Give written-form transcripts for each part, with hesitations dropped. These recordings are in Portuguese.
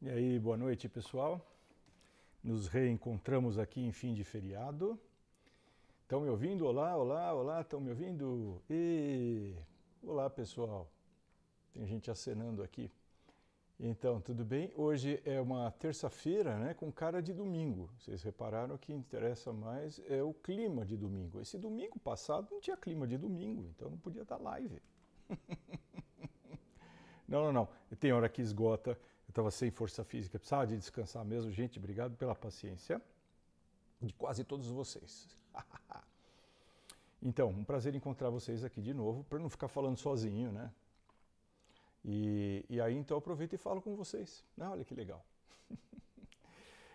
E aí, boa noite, pessoal. Nos reencontramos aqui em fim de feriado. Estão me ouvindo? Olá, olá, olá, estão me ouvindo? Olá, pessoal. Tem gente acenando aqui. Então, tudo bem? Hoje é uma terça-feira, né, com cara de domingo. Vocês repararam que interessa mais é o clima de domingo. Esse domingo passado não tinha clima de domingo, então não podia dar live. Não. Tem hora que esgota. Eu estava sem força física, precisava de descansar mesmo. Gente, obrigado pela paciência de quase todos vocês. Então, um prazer encontrar vocês aqui de novo, para não ficar falando sozinho, né? E aí, então, aproveito e falo com vocês. Ah, olha que legal.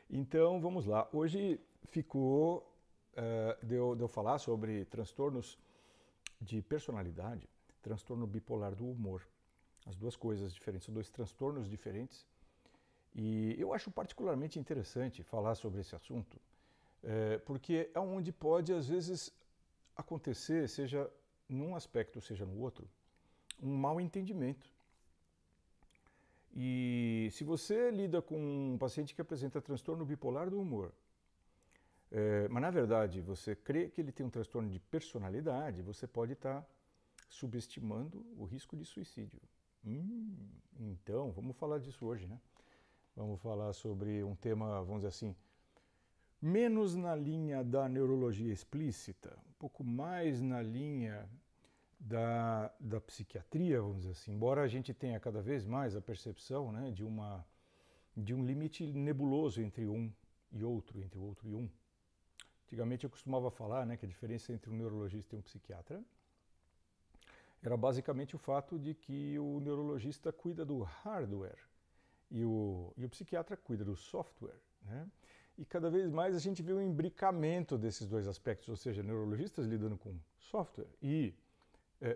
Então, vamos lá. Hoje ficou de eu falar sobre transtornos de personalidade, transtorno bipolar do humor. As duas coisas diferentes, são dois transtornos diferentes. E eu acho particularmente interessante falar sobre esse assunto, porque é onde pode, às vezes, acontecer, seja num aspecto, seja no outro, um mal entendimento. E se você lida com um paciente que apresenta transtorno bipolar do humor, mas na verdade você crê que ele tem um transtorno de personalidade, você pode estar subestimando o risco de suicídio. Então, vamos falar disso hoje, né? Vamos falar sobre um tema, vamos dizer assim, menos na linha da neurologia explícita, um pouco mais na linha da psiquiatria, vamos dizer assim, embora a gente tenha cada vez mais a percepção, né, de um limite nebuloso entre um e outro, entre o outro e um. Antigamente eu costumava falar, né, que a diferença entre um neurologista e um psiquiatra era basicamente o fato de que o neurologista cuida do hardware e o psiquiatra cuida do software, né? E cada vez mais a gente vê um imbricamento desses dois aspectos, ou seja, neurologistas lidando com software e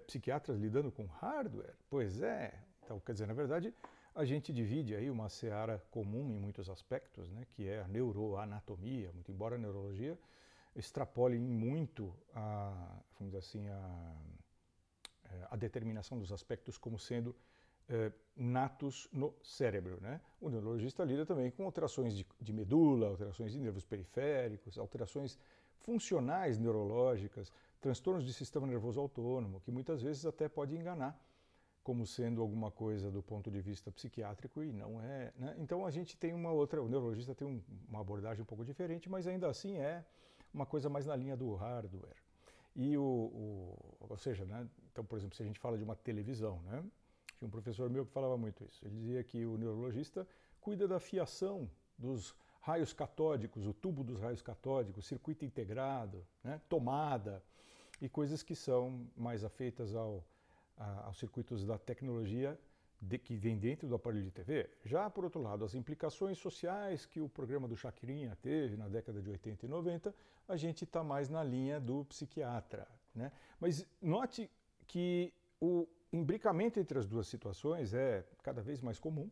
psiquiatras lidando com hardware. Pois é, então, quer dizer, na verdade, a gente divide aí uma seara comum em muitos aspectos, né, que é a neuroanatomia, muito embora a neurologia extrapole muito vamos dizer assim, a determinação dos aspectos como sendo natos no cérebro, né? O neurologista lida também com alterações de medula, alterações de nervos periféricos, alterações funcionais neurológicas, transtornos de sistema nervoso autônomo, que muitas vezes até pode enganar como sendo alguma coisa do ponto de vista psiquiátrico e não é, né? Então a gente tem uma outra, o neurologista tem uma abordagem um pouco diferente, mas ainda assim é uma coisa mais na linha do hardware. E ou seja, né? Então, por exemplo, se a gente fala de uma televisão, né? Tinha um professor meu que falava muito isso. Ele dizia que o neurologista cuida da fiação dos raios catódicos, o tubo dos raios catódicos, circuito integrado, né? Tomada e coisas que são mais afeitas aos circuitos da tecnologia que vem dentro do aparelho de TV. Já, por outro lado, as implicações sociais que o programa do Chacrinha teve na década de 80 e 90, a gente está mais na linha do psiquiatra, né? Mas note que o imbricamento entre as duas situações é cada vez mais comum,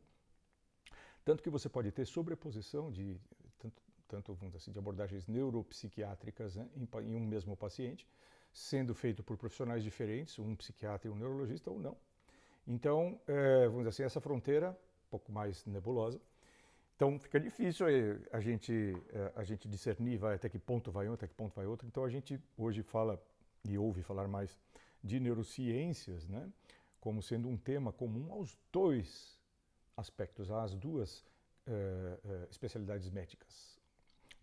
tanto que você pode ter sobreposição de tanto vamos dizer assim, de abordagens neuropsiquiátricas, né, em um mesmo paciente, sendo feito por profissionais diferentes, um psiquiatra e um neurologista ou não. Então, vamos dizer assim, essa fronteira um pouco mais nebulosa. Então fica difícil a gente discernir até que ponto vai um, até que ponto vai outro. Então a gente hoje fala e ouve falar mais de neurociências, né, como sendo um tema comum aos dois aspectos, às duas especialidades médicas.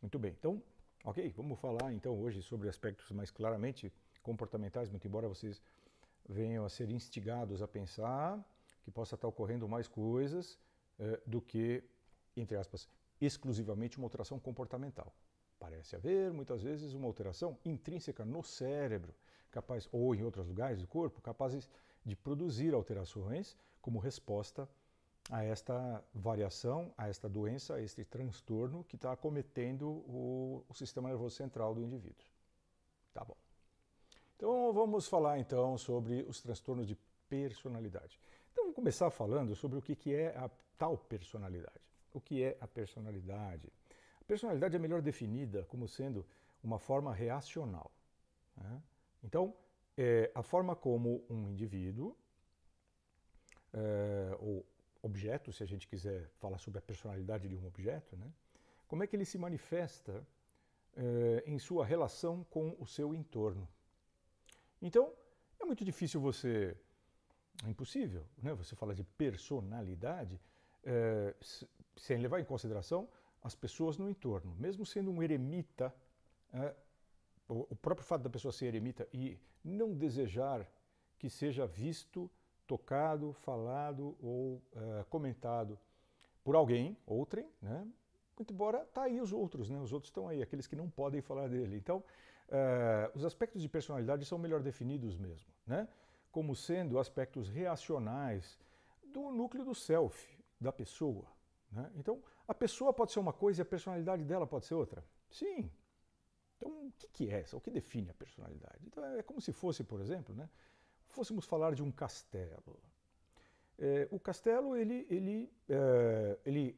Muito bem, então, ok, vamos falar então hoje sobre aspectos mais claramente comportamentais, muito embora vocês venham a ser instigados a pensar que possa estar ocorrendo mais coisas do que, entre aspas, exclusivamente uma alteração comportamental. Parece haver, muitas vezes, uma alteração intrínseca no cérebro, capaz, ou em outros lugares do corpo, capazes de produzir alterações como resposta a esta variação, a esta doença, a este transtorno que está acometendo o sistema nervoso central do indivíduo. Tá bom. Então vamos falar então sobre os transtornos de personalidade. Então vamos começar falando sobre o que é a tal personalidade. O que é a personalidade? A personalidade é melhor definida como sendo uma forma reacional, né? Então, a forma como um indivíduo, ou objeto, se a gente quiser falar sobre a personalidade de um objeto, né? Como é que ele se manifesta em sua relação com o seu entorno. Então, é muito difícil você, é impossível, né? Você falar de personalidade sem levar em consideração as pessoas no entorno. Mesmo sendo um eremita, o próprio fato da pessoa ser eremita e não desejar que seja visto, tocado, falado ou comentado por alguém, outrem, né? Muito embora tá aí os outros, né? Os outros estão aí, aqueles que não podem falar dele. Então, os aspectos de personalidade são melhor definidos mesmo, né? Como sendo aspectos reacionais do núcleo do self, da pessoa, né? Então, a pessoa pode ser uma coisa e a personalidade dela pode ser outra. Sim. Então, o que é essa? O que define a personalidade? Então, é como se fosse, por exemplo, né? Fôssemos falar de um castelo. O castelo, ele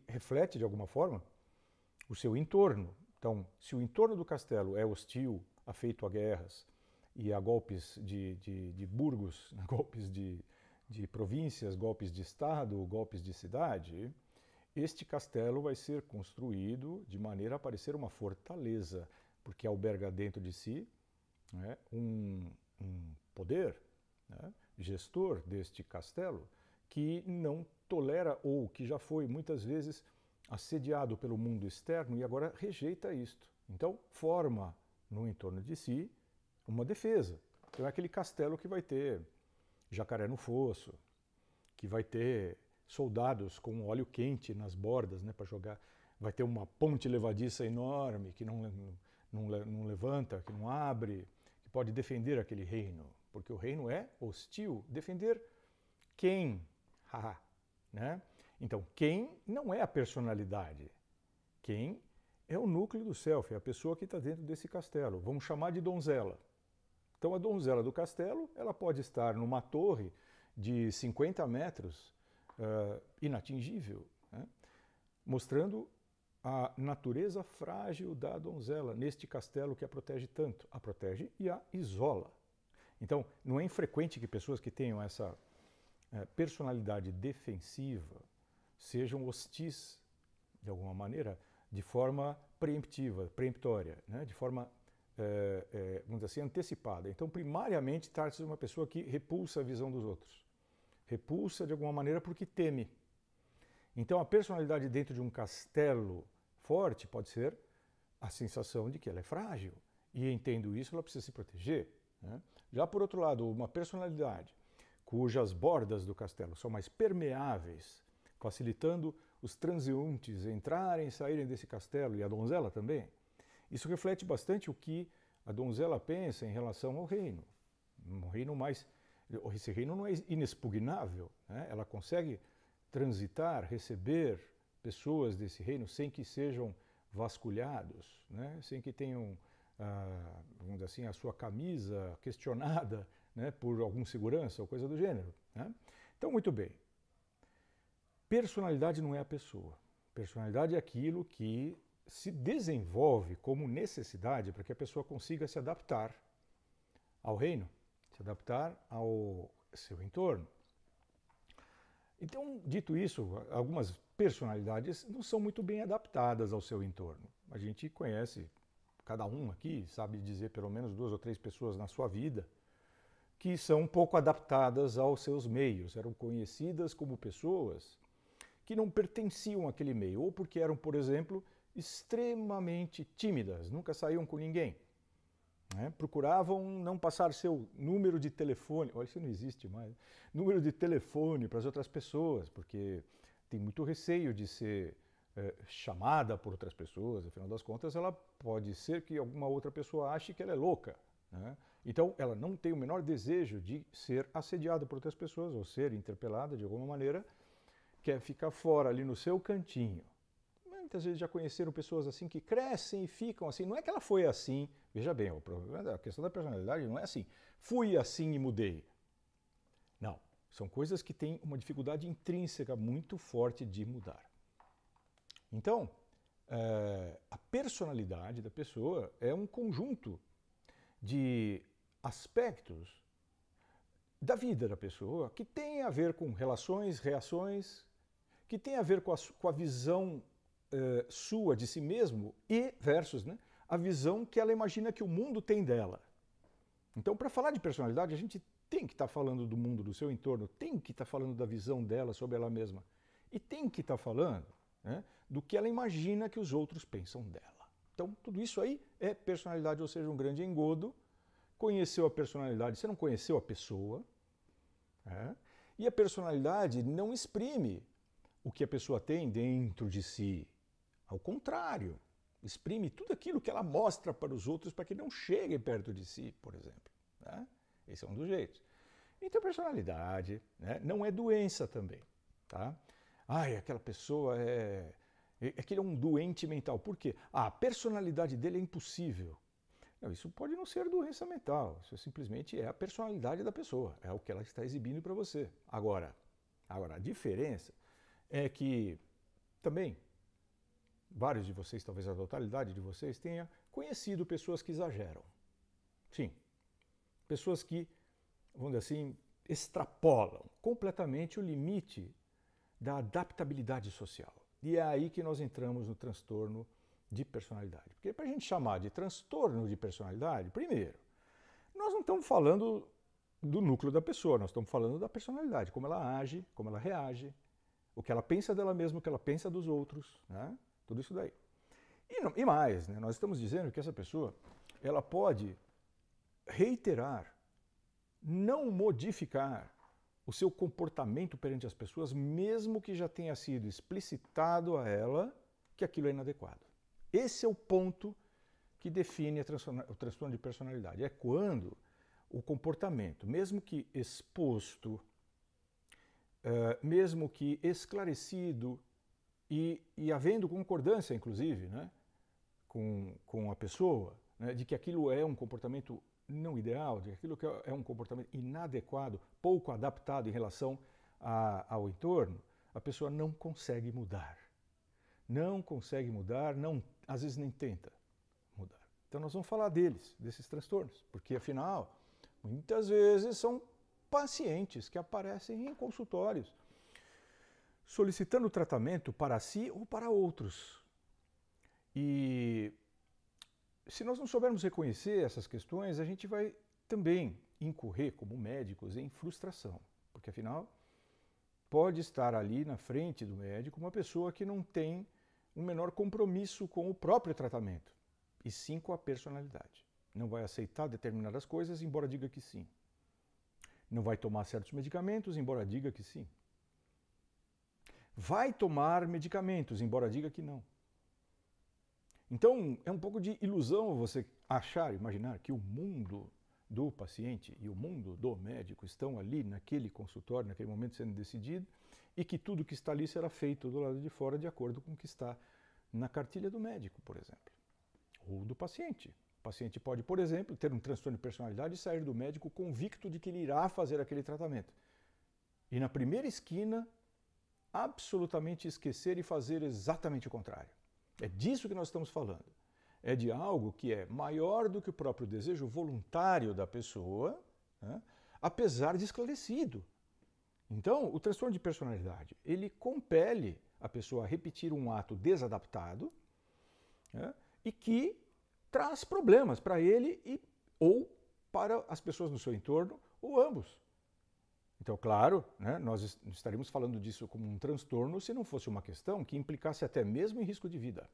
reflete, de alguma forma, o seu entorno. Então, se o entorno do castelo é hostil, afeito a guerras e a golpes de burgos, golpes de províncias, golpes de estado, golpes de cidade, este castelo vai ser construído de maneira a parecer uma fortaleza, porque alberga dentro de si, né, um poder, né, gestor deste castelo, que não tolera ou que já foi muitas vezes assediado pelo mundo externo e agora rejeita isto. Então, forma no entorno de si uma defesa. Então, é aquele castelo que vai ter jacaré no fosso, que vai ter soldados com óleo quente nas bordas, né, para jogar. Vai ter uma ponte levadiça enorme que não levanta, que não abre, que pode defender aquele reino, porque o reino é hostil. Defender quem? Né? Então, quem não é a personalidade? Quem é o núcleo do self, é a pessoa que está dentro desse castelo. Vamos chamar de donzela. Então, a donzela do castelo, ela pode estar numa torre de 50 metros, inatingível, né? Mostrando a natureza frágil da donzela neste castelo que a protege tanto. A protege e a isola. Então, não é infrequente que pessoas que tenham essa personalidade defensiva sejam hostis, de alguma maneira, de forma preemptiva, preemptória, né? De forma, vamos dizer assim, antecipada. Então, primariamente, trata-se de uma pessoa que repulsa a visão dos outros. Repulsa, de alguma maneira, porque teme. Então, a personalidade dentro de um castelo forte pode ser a sensação de que ela é frágil. E, entendo isso, ela precisa se proteger, né? Já, por outro lado, uma personalidade cujas bordas do castelo são mais permeáveis, facilitando os transeuntes entrarem e saírem desse castelo, e a donzela também. Isso reflete bastante o que a donzela pensa em relação ao reino. Um reino mais... Esse reino não é inexpugnável, né? Ela consegue transitar, receber pessoas desse reino sem que sejam vasculhados, né? Sem que tenham, vamos dizer assim, a sua camisa questionada, né, por algum segurança ou coisa do gênero, né? Então, muito bem. Personalidade não é a pessoa. Personalidade é aquilo que se desenvolve como necessidade para que a pessoa consiga se adaptar ao reino, se adaptar ao seu entorno. Então, dito isso, algumas personalidades não são muito bem adaptadas ao seu entorno. A gente conhece, cada um aqui sabe dizer pelo menos 2 ou 3 pessoas na sua vida que são um pouco adaptadas aos seus meios, eram conhecidas como pessoas que não pertenciam àquele meio, ou porque eram, por exemplo, extremamente tímidas, nunca saíam com ninguém, né? Procuravam não passar seu número de telefone, olha, isso não existe mais, número de telefone para as outras pessoas, porque tem muito receio de ser chamada por outras pessoas, afinal das contas ela pode ser que alguma outra pessoa ache que ela é louca, né? Então, ela não tem o menor desejo de ser assediada por outras pessoas ou ser interpelada de alguma maneira, quer ficar fora ali no seu cantinho. Muitas vezes já conheceram pessoas assim que crescem e ficam assim. Não é que ela foi assim, veja bem, a questão da personalidade não é assim, fui assim e mudei. Não, são coisas que têm uma dificuldade intrínseca muito forte de mudar. Então, a personalidade da pessoa é um conjunto de aspectos da vida da pessoa que tem a ver com relações, reações, que tem a ver com a visão sua de si mesmo e versus, né, a visão que ela imagina que o mundo tem dela. Então, para falar de personalidade, a gente tem que estar falando do mundo, do seu entorno, tem que estar falando da visão dela sobre ela mesma. E tem que estar falando, né, do que ela imagina que os outros pensam dela. Então, tudo isso aí é personalidade, ou seja, um grande engodo. Conheceu a personalidade, você não conheceu a pessoa. Né? E a personalidade não exprime o que a pessoa tem dentro de si. Ao contrário, exprime tudo aquilo que ela mostra para os outros para que não cheguem perto de si, por exemplo. Né? Esse é um dos jeitos. Então, personalidade, né, não é doença também. Tá? Ai, aquela pessoa aquele é um doente mental. Por quê? A personalidade dele é impossível. Não, isso pode não ser doença mental. Isso simplesmente é a personalidade da pessoa. É o que ela está exibindo para você. Agora, a diferença é que também vários de vocês, talvez a totalidade de vocês, tenha conhecido pessoas que exageram. Sim. Pessoas que, vamos dizer assim, extrapolam completamente o limite da adaptabilidade social. E é aí que nós entramos no transtorno de personalidade. Porque para a gente chamar de transtorno de personalidade, primeiro, nós não estamos falando do núcleo da pessoa, nós estamos falando da personalidade, como ela age, como ela reage, o que ela pensa dela mesma, o que ela pensa dos outros, né? Tudo isso daí. E mais, né? Nós estamos dizendo que essa pessoa ela pode reiterar, não modificar o seu comportamento perante as pessoas, mesmo que já tenha sido explicitado a ela que aquilo é inadequado. Esse é o ponto que define o transtorno de personalidade. É quando o comportamento, mesmo que exposto, mesmo que esclarecido e havendo concordância, inclusive, né, com a pessoa, né, de que aquilo é um comportamento não ideal, de que aquilo que é um comportamento inadequado, pouco adaptado em relação ao entorno, a pessoa não consegue mudar. Não consegue mudar, não, às vezes nem tenta mudar. Então nós vamos falar deles, desses transtornos, porque afinal, muitas vezes são pacientes que aparecem em consultórios solicitando tratamento para si ou para outros. E se nós não soubermos reconhecer essas questões, a gente vai também incorrer, como médicos, em frustração. Porque, afinal, pode estar ali na frente do médico uma pessoa que não tem um menor compromisso com o próprio tratamento, e sim com a personalidade. Não vai aceitar determinadas coisas, embora diga que sim. Não vai tomar certos medicamentos, embora diga que sim. Vai tomar medicamentos, embora diga que não. Então, é um pouco de ilusão você achar, imaginar que o mundo do paciente e o mundo do médico estão ali naquele consultório, naquele momento sendo decidido, e que tudo que está ali será feito do lado de fora de acordo com o que está na cartilha do médico, por exemplo, ou do paciente. O paciente pode, por exemplo, ter um transtorno de personalidade e sair do médico convicto de que ele irá fazer aquele tratamento. E na primeira esquina, absolutamente esquecer e fazer exatamente o contrário. É disso que nós estamos falando. É de algo que é maior do que o próprio desejo voluntário da pessoa, né, apesar de esclarecido. Então, o transtorno de personalidade, ele compele a pessoa a repetir um ato desadaptado, né, e que traz problemas para ele ou para as pessoas no seu entorno, ou ambos. Então, claro, né, nós estaríamos falando disso como um transtorno se não fosse uma questão que implicasse até mesmo em risco de vida.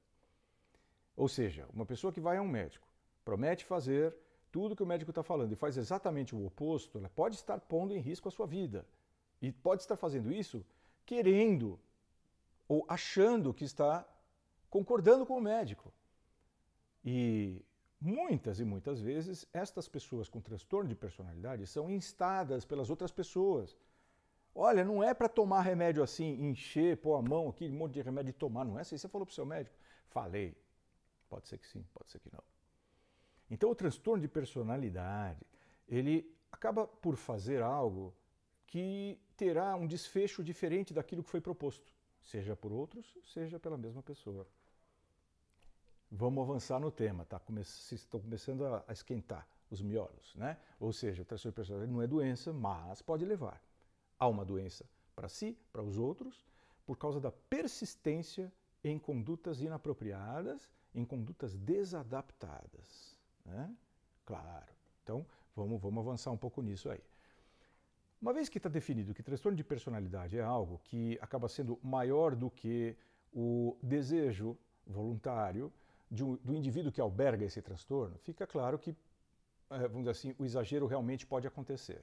Ou seja, uma pessoa que vai a um médico, promete fazer tudo que o médico está falando e faz exatamente o oposto, ela pode estar pondo em risco a sua vida. E pode estar fazendo isso querendo ou achando que está concordando com o médico. E muitas vezes, estas pessoas com transtorno de personalidade são instadas pelas outras pessoas. Olha, não é para tomar remédio assim, encher, pôr a mão aqui, um monte de remédio e tomar, não é assim? Você falou para o seu médico? Falei. Pode ser que sim, pode ser que não. Então, o transtorno de personalidade, ele acaba por fazer algo que terá um desfecho diferente daquilo que foi proposto, seja por outros, seja pela mesma pessoa. Vamos avançar no tema, tá? Estão começando a esquentar os miolos, né? Ou seja, o transtorno de personalidade não é doença, mas pode levar a uma doença para si, para os outros, por causa da persistência em condutas inapropriadas, em condutas desadaptadas, né? Claro. Então, vamos avançar um pouco nisso aí. Uma vez que está definido que transtorno de personalidade é algo que acaba sendo maior do que o desejo voluntário do indivíduo que alberga esse transtorno, fica claro que, vamos dizer assim, o exagero realmente pode acontecer.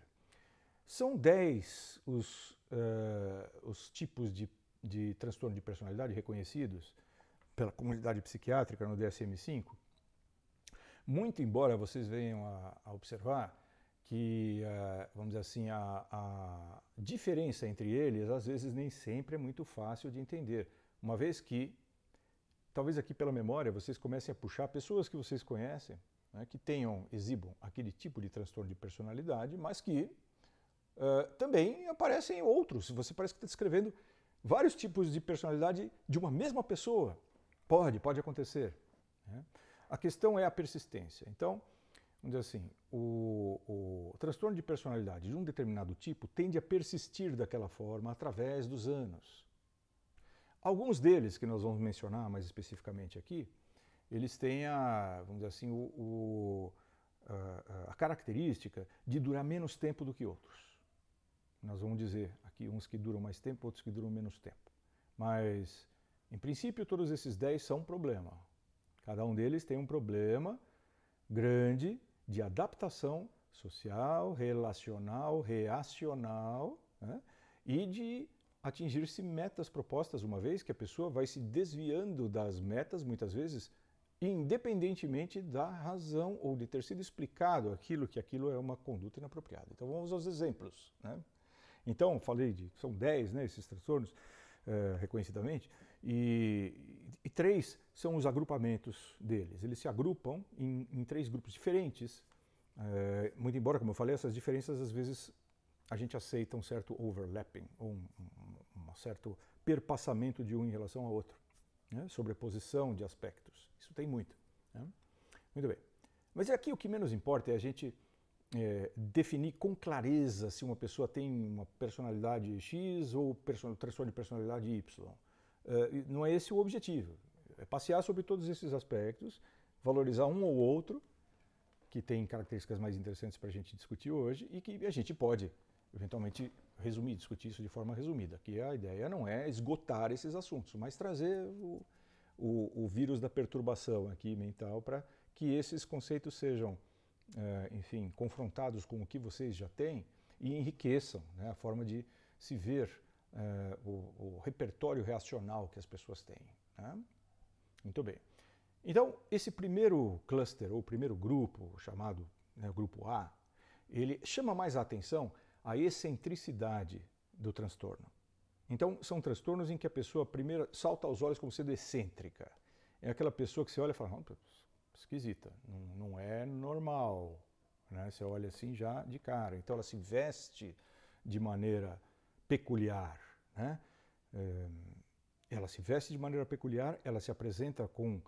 São 10 os tipos de transtorno de personalidade reconhecidos pela comunidade psiquiátrica no DSM-5. Muito embora vocês venham a observar que, vamos dizer assim, a diferença entre eles, às vezes, nem sempre é muito fácil de entender. Uma vez que, talvez aqui pela memória, vocês comecem a puxar pessoas que vocês conhecem, né, que exibam aquele tipo de transtorno de personalidade, mas que também aparecem outros. Você parece que está descrevendo vários tipos de personalidade de uma mesma pessoa. Pode acontecer, né? A questão é a persistência. Então, vamos dizer assim, o transtorno de personalidade de um determinado tipo tende a persistir daquela forma através dos anos. Alguns deles, que nós vamos mencionar mais especificamente aqui, eles têm vamos dizer assim, a característica de durar menos tempo do que outros. Nós vamos dizer aqui uns que duram mais tempo, outros que duram menos tempo. Mas, em princípio, todos esses 10 são um problema. Cada um deles tem um problema grande de adaptação social, relacional, reacional, né? E de atingir-se metas propostas, uma vez que a pessoa vai se desviando das metas, muitas vezes, independentemente da razão ou de ter sido explicado que aquilo é uma conduta inapropriada. Então vamos aos exemplos, né? Então, falei são 10, né, esses transtornos, reconhecidamente, e 3 são os agrupamentos deles. Eles se agrupam em 3 grupos diferentes, muito embora, como eu falei, essas diferenças às vezes a gente aceita um certo overlapping, ou um certo perpassamento de um em relação ao outro, né, sobreposição de aspectos. Isso tem muito, né? Muito bem. Mas aqui o que menos importa é a gente definir com clareza se uma pessoa tem uma personalidade X ou transtorno de personalidade Y. Não é esse o objetivo. É passear sobre todos esses aspectos, valorizar um ou outro, que tem características mais interessantes para a gente discutir hoje e que a gente pode, eventualmente, discutir isso de forma resumida. Que a ideia não é esgotar esses assuntos, mas trazer o vírus da perturbação aqui mental para que esses conceitos sejam enfim, confrontados com o que vocês já têm e enriqueçam, né, a forma de se ver o repertório reacional que as pessoas têm, né? Muito bem. Então, esse primeiro cluster, ou primeiro grupo, chamado, né, grupo A, ele chama mais a atenção a excentricidade do transtorno. Então, são transtornos em que a pessoa primeiro salta aos olhos como sendo excêntrica. É aquela pessoa que você olha e fala, esquisita, não é normal, né? Você olha assim já de cara. Então ela se veste de maneira peculiar, né? Ela se veste de maneira peculiar, ela se apresenta com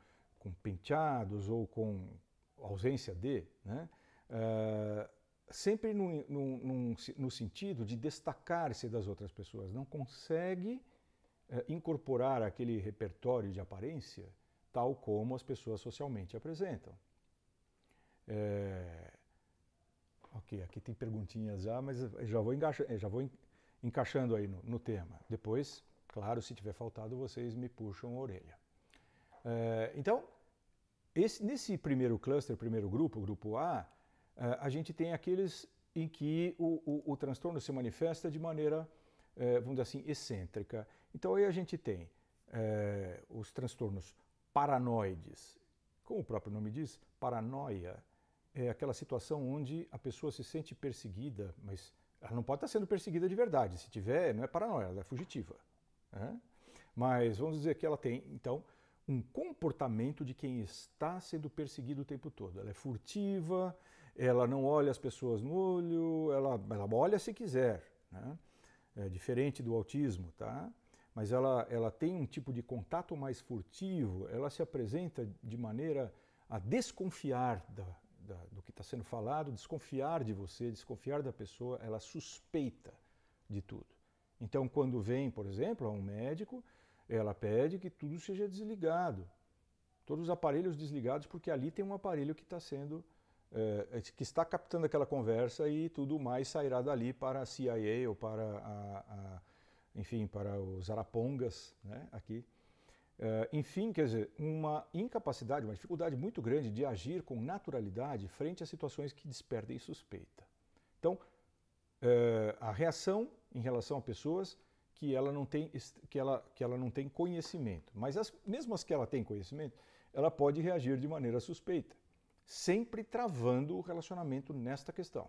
penteados ou com ausência de, né? Sempre no sentido de destacar-se das outras pessoas. Não consegue incorporar aquele repertório de aparência tal como as pessoas socialmente apresentam. Ok, aqui tem perguntinhas já, mas já vou encaixando aí no tema. Depois, claro, se tiver faltado, vocês me puxam a orelha. Então, nesse primeiro cluster, primeiro grupo, grupo A, a gente tem aqueles em que o transtorno se manifesta de maneira, vamos dizer assim, excêntrica. Então aí a gente tem os transtornos paranoides. Como o próprio nome diz, paranoia é aquela situação onde a pessoa se sente perseguida, mas ela não pode estar sendo perseguida de verdade. Se tiver, não é paranoia, ela é fugitiva, né? Mas vamos dizer que ela tem, então, um comportamento de quem está sendo perseguido o tempo todo. Ela é furtiva, ela não olha as pessoas no olho, ela olha se quiser, né? É diferente do autismo, tá? Mas ela tem um tipo de contato mais furtivo, ela se apresenta de maneira a desconfiar do que está sendo falado, desconfiar de você, desconfiar da pessoa, ela suspeita de tudo. Então, quando vem, por exemplo, a um médico, ela pede que tudo seja desligado, todos os aparelhos desligados, porque ali tem um aparelho que está sendo, que está captando aquela conversa e tudo mais sairá dali para a CIA ou para enfim, para os arapongas, né, aqui. Enfim, quer dizer, uma incapacidade, uma dificuldade muito grande de agir com naturalidade frente a situações que despertem suspeita. Então, a reação em relação a pessoas que ela não tem, que ela não tem conhecimento. Mas mesmo as que ela tem conhecimento, ela pode reagir de maneira suspeita, sempre travando o relacionamento nesta questão.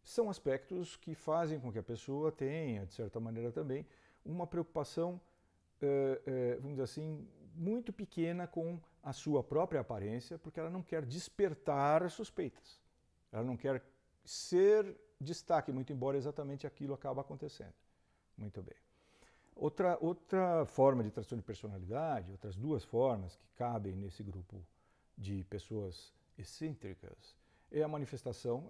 São aspectos que fazem com que a pessoa tenha, de certa maneira também, uma preocupação, vamos dizer assim, muito pequena com a sua própria aparência, porque ela não quer despertar suspeitas. Ela não quer ser destaque, muito embora exatamente aquilo acaba acontecendo. Muito bem. Outra forma de transtorno de personalidade, outras duas formas que cabem nesse grupo de pessoas excêntricas, é a manifestação,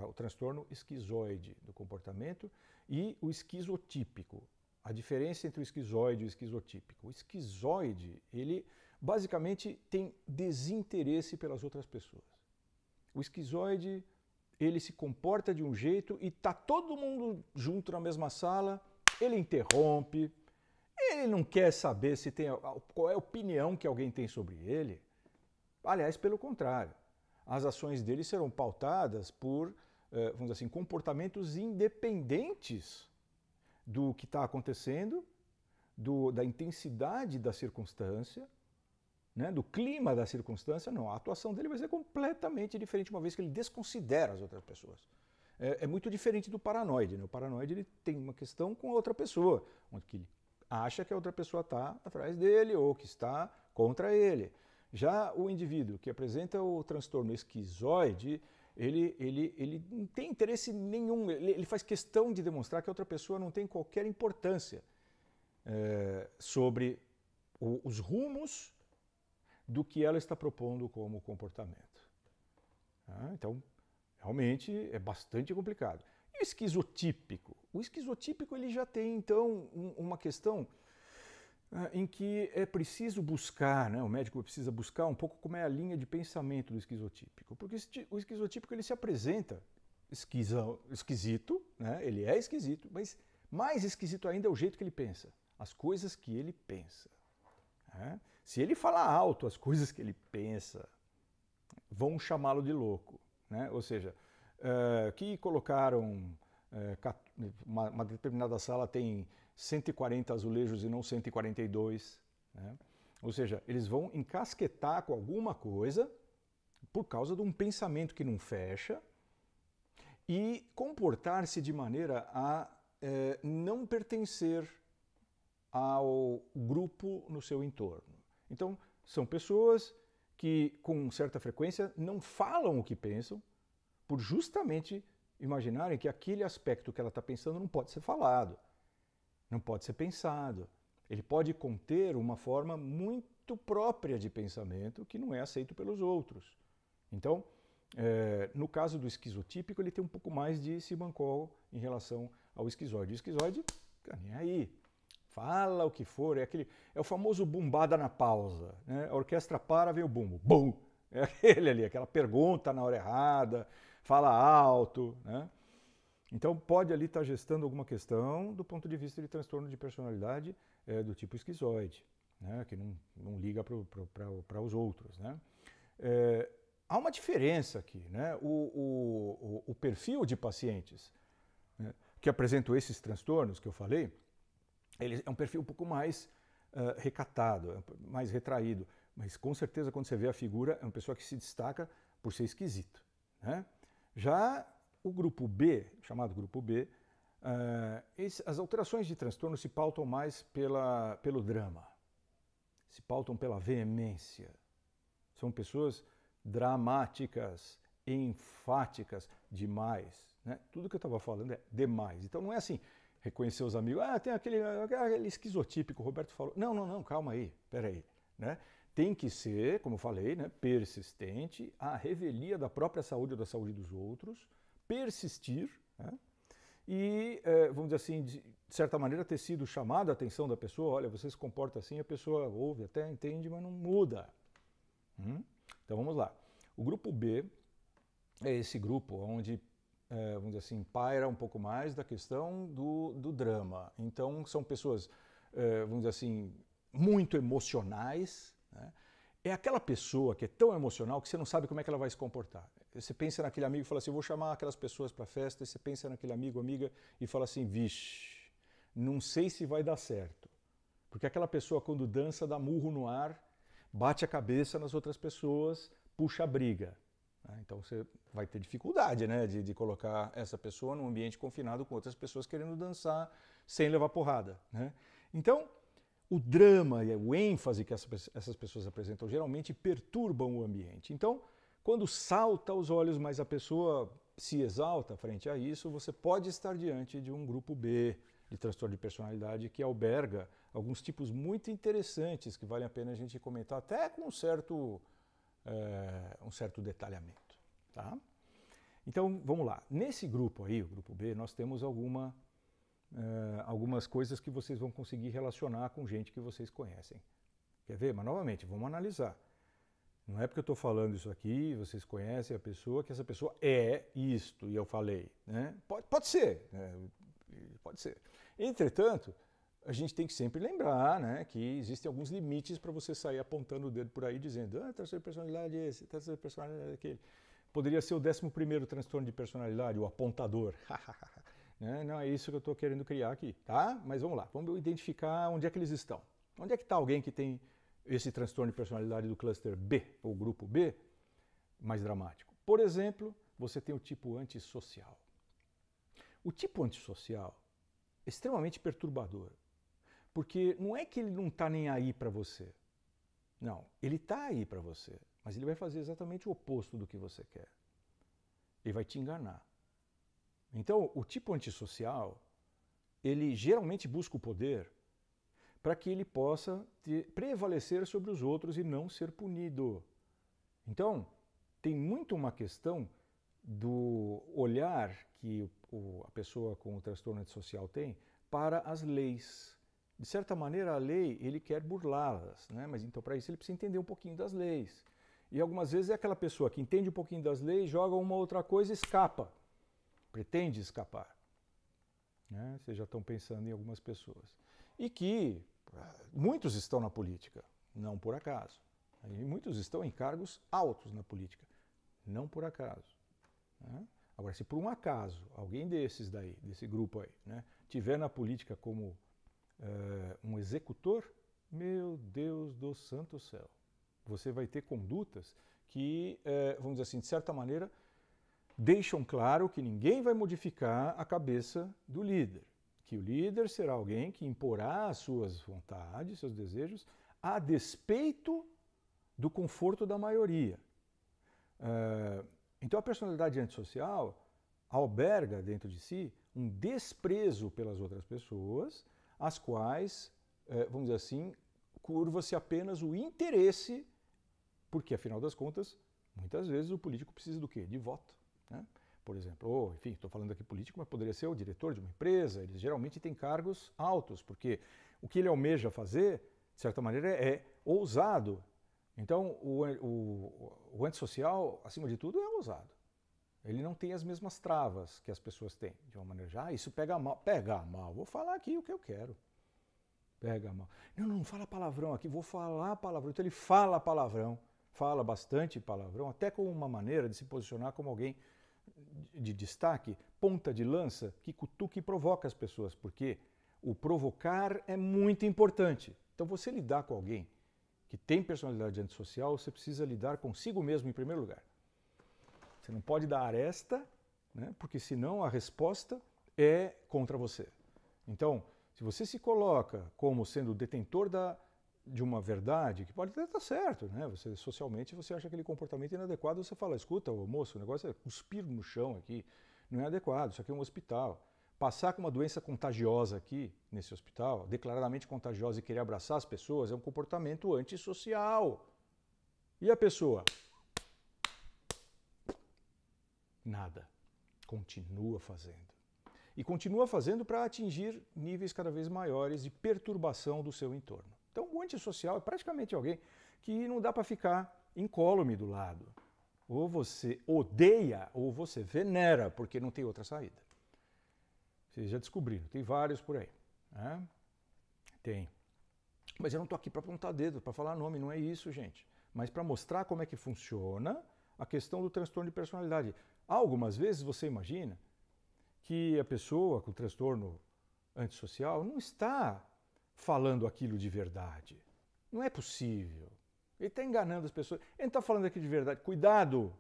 o transtorno esquizoide do comportamento e o esquizotípico. A diferença entre o esquizoide e o esquizotípico. O esquizoide, ele basicamente tem desinteresse pelas outras pessoas. O esquizoide, ele se comporta de um jeito e tá todo mundo junto na mesma sala, ele interrompe, ele não quer saber se tem qual é a opinião que alguém tem sobre ele. Aliás, pelo contrário, as ações dele serão pautadas por, vamos dizer assim, comportamentos independentes do que está acontecendo, da intensidade da circunstância, né, do clima da circunstância. Não, a atuação dele vai ser completamente diferente, uma vez que ele desconsidera as outras pessoas. É muito diferente do paranoide, né? O paranoide, ele tem uma questão com a outra pessoa, onde que ele acha que a outra pessoa está atrás dele ou que está contra ele. Já o indivíduo que apresenta o transtorno esquizoide, ele não tem interesse nenhum, ele faz questão de demonstrar que a outra pessoa não tem qualquer importância sobre os rumos do que ela está propondo como comportamento. Então, realmente é bastante complicado. E o esquizotípico? O esquizotípico, ele já tem, então, uma questão em que é preciso buscar, né? O médico precisa buscar um pouco como é a linha de pensamento do esquizotípico. Porque o esquizotípico, ele se apresenta esquisito, né? Ele é esquisito, mas mais esquisito ainda é o jeito que ele pensa, as coisas que ele pensa. Né? Se ele falar alto as coisas que ele pensa, vão chamá-lo de louco. Né? Ou seja, que colocaram uma determinada sala tem 140 azulejos e não 142. Né? Ou seja, eles vão encasquetar com alguma coisa por causa de um pensamento que não fecha e comportar-se de maneira a não pertencer ao grupo no seu entorno. Então, são pessoas que, com certa frequência, não falam o que pensam, por justamente imaginarem que aquele aspecto que ela está pensando não pode ser falado, não pode ser pensado. Ele pode conter uma forma muito própria de pensamento que não é aceito pelos outros. Então, no caso do esquizotípico, ele tem um pouco mais de simancol em relação ao esquizoide. O esquizoide, nem aí. Fala o que for, é o famoso bumbada na pausa. Né? A orquestra para, vem o bumbo. Bum! É aquele ali, aquela pergunta na hora errada, fala alto. Né? Então pode ali estar gestando alguma questão do ponto de vista de transtorno de personalidade do tipo esquizoide, né? Que não liga para os outros. Né? Há uma diferença aqui. Né? O perfil de pacientes, né, que apresentam esses transtornos que eu falei, ele é um perfil um pouco mais recatado, mais retraído, mas com certeza quando você vê a figura é uma pessoa que se destaca por ser esquisito. Né? Já o grupo B, chamado grupo B, as alterações de transtorno se pautam mais pelo drama, se pautam pela veemência. São pessoas dramáticas, enfáticas demais. Né? Tudo que eu estava falando é demais. Então não é assim, reconhecer os amigos, tem aquele esquizotípico, o Roberto falou. Não, calma aí, peraí. Né? Tem que ser, como eu falei, né, persistente, a revelia da própria saúde ou da saúde dos outros, persistir, né? E, vamos dizer assim, de certa maneira, ter sido chamado a atenção da pessoa, olha, você se comporta assim, a pessoa ouve, até entende, mas não muda. Então vamos lá. O grupo B é esse grupo onde, vamos dizer assim, paira um pouco mais da questão do drama. Então são pessoas, vamos dizer assim, muito emocionais, né? É aquela pessoa que é tão emocional que você não sabe como é que ela vai se comportar. Você pensa naquele amigo e fala assim, eu vou chamar aquelas pessoas para a festa, e você pensa naquele amigo, amiga, e fala assim, vixe, não sei se vai dar certo. Porque aquela pessoa, quando dança, dá murro no ar, bate a cabeça nas outras pessoas, puxa a briga. Então você vai ter dificuldade, né, de colocar essa pessoa num ambiente confinado com outras pessoas querendo dançar sem levar porrada, né? Então, o drama e o ênfase que essas pessoas apresentam geralmente perturbam o ambiente. Então, quando salta aos olhos, mas a pessoa se exalta frente a isso, você pode estar diante de um grupo B de transtorno de personalidade que alberga alguns tipos muito interessantes que vale a pena a gente comentar até com um certo detalhamento. Tá? Então, vamos lá. Nesse grupo aí, o grupo B, nós temos algumas coisas que vocês vão conseguir relacionar com gente que vocês conhecem. Quer ver? Mas, novamente, vamos analisar. Não é porque eu estou falando isso aqui, vocês conhecem a pessoa, que essa pessoa é isto, e eu falei. Né? Pode ser, né? Pode ser. Entretanto, a gente tem que sempre lembrar, né, que existem alguns limites para você sair apontando o dedo por aí dizendo transtorno de personalidade é esse, transtorno de personalidade é aquele. Poderia ser o 11º transtorno de personalidade, o apontador. Não é isso que eu estou querendo criar aqui, tá? Mas vamos lá, vamos identificar onde é que eles estão. Onde é que está alguém que tem esse transtorno de personalidade do cluster B, ou grupo B, mais dramático? Por exemplo, você tem o tipo antissocial. O tipo antissocial é extremamente perturbador, porque não é que ele não está nem aí para você. Não, ele está aí para você, mas ele vai fazer exatamente o oposto do que você quer. Ele vai te enganar. Então, o tipo antissocial, ele geralmente busca o poder para que ele possa prevalecer sobre os outros e não ser punido. Então, tem muito uma questão do olhar que a pessoa com o transtorno antissocial tem para as leis. De certa maneira, a lei, ele quer burlá-las, né? Mas então para isso ele precisa entender um pouquinho das leis. E algumas vezes é aquela pessoa que entende um pouquinho das leis, joga uma outra coisa e escapa. Pretende escapar. Né? Vocês já estão pensando em algumas pessoas. E que muitos estão na política, não por acaso. E muitos estão em cargos altos na política, não por acaso. Né? Agora, se por um acaso alguém desses daí, desse grupo aí, né, tiver na política como um executor, meu Deus do santo céu, você vai ter condutas que, vamos dizer assim, de certa maneira, deixam claro que ninguém vai modificar a cabeça do líder. Que o líder será alguém que imporá as suas vontades, seus desejos, a despeito do conforto da maioria. Então a personalidade antissocial alberga dentro de si um desprezo pelas outras pessoas, as quais, vamos dizer assim, curva-se apenas o interesse, porque afinal das contas, muitas vezes o político precisa do quê? De voto. Né? Por exemplo, enfim, estou falando aqui político, mas poderia ser o diretor de uma empresa, eles geralmente têm cargos altos, porque o que ele almeja fazer, de certa maneira, é ousado. Então, o antissocial, acima de tudo, é ousado. Ele não tem as mesmas travas que as pessoas têm, de uma maneira já, isso pega mal. Pega mal, vou falar aqui o que eu quero. Pega mal. Não fala palavrão aqui, vou falar palavrão. Então ele fala palavrão, fala bastante palavrão, até com uma maneira de se posicionar como alguém de destaque, ponta de lança, que cutuca e provoca as pessoas, porque o provocar é muito importante. Então você lidar com alguém que tem personalidade antissocial, você precisa lidar consigo mesmo em primeiro lugar. Você não pode dar aresta, né, porque senão a resposta é contra você. Então, se você se coloca como sendo detentor de uma verdade, que pode até estar certo, né? Você socialmente você acha aquele comportamento inadequado, você fala, escuta, moço, o negócio é cuspir no chão aqui, não é adequado, isso aqui é um hospital. Passar com uma doença contagiosa aqui, nesse hospital, declaradamente contagiosa e querer abraçar as pessoas, é um comportamento antissocial. E a pessoa? Nada. Continua fazendo. e continua fazendo para atingir níveis cada vez maiores de perturbação do seu entorno. Então, o antissocial é praticamente alguém que não dá para ficar incólume do lado. Ou você odeia ou você venera, porque não tem outra saída. Vocês já descobriram, tem vários por aí. Né? Tem. Mas eu não estou aqui para apontar dedo, para falar nome, não é isso, gente. Mas para mostrar como é que funciona a questão do transtorno de personalidade. Algumas vezes você imagina que a pessoa com transtorno antissocial não está falando aquilo de verdade. Não é possível. Ele está enganando as pessoas. Ele não está falando aquilo de verdade. Cuidado!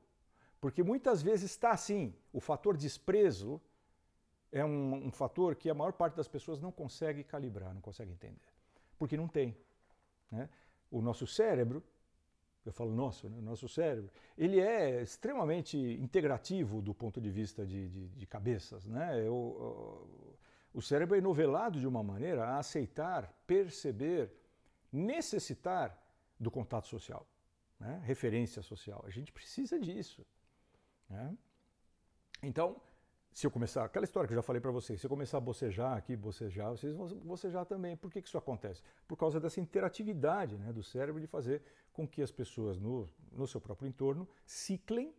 Porque muitas vezes está assim. O fator desprezo é um fator que a maior parte das pessoas não consegue calibrar, não consegue entender. Porque não tem. Né? O nosso cérebro, eu falo nosso, né? O nosso cérebro, ele é extremamente integrativo do ponto de vista de cabeças. Né? O cérebro é novelado de uma maneira a aceitar, perceber, necessitar do contato social, né? Referência social. A gente precisa disso. Né? Então, se eu começar, aquela história que eu já falei para vocês, se eu começar a bocejar aqui, bocejar, vocês vão bocejar também. Por que isso acontece? Por causa dessa interatividade, né, do cérebro de fazer com que as pessoas no seu próprio entorno ciclem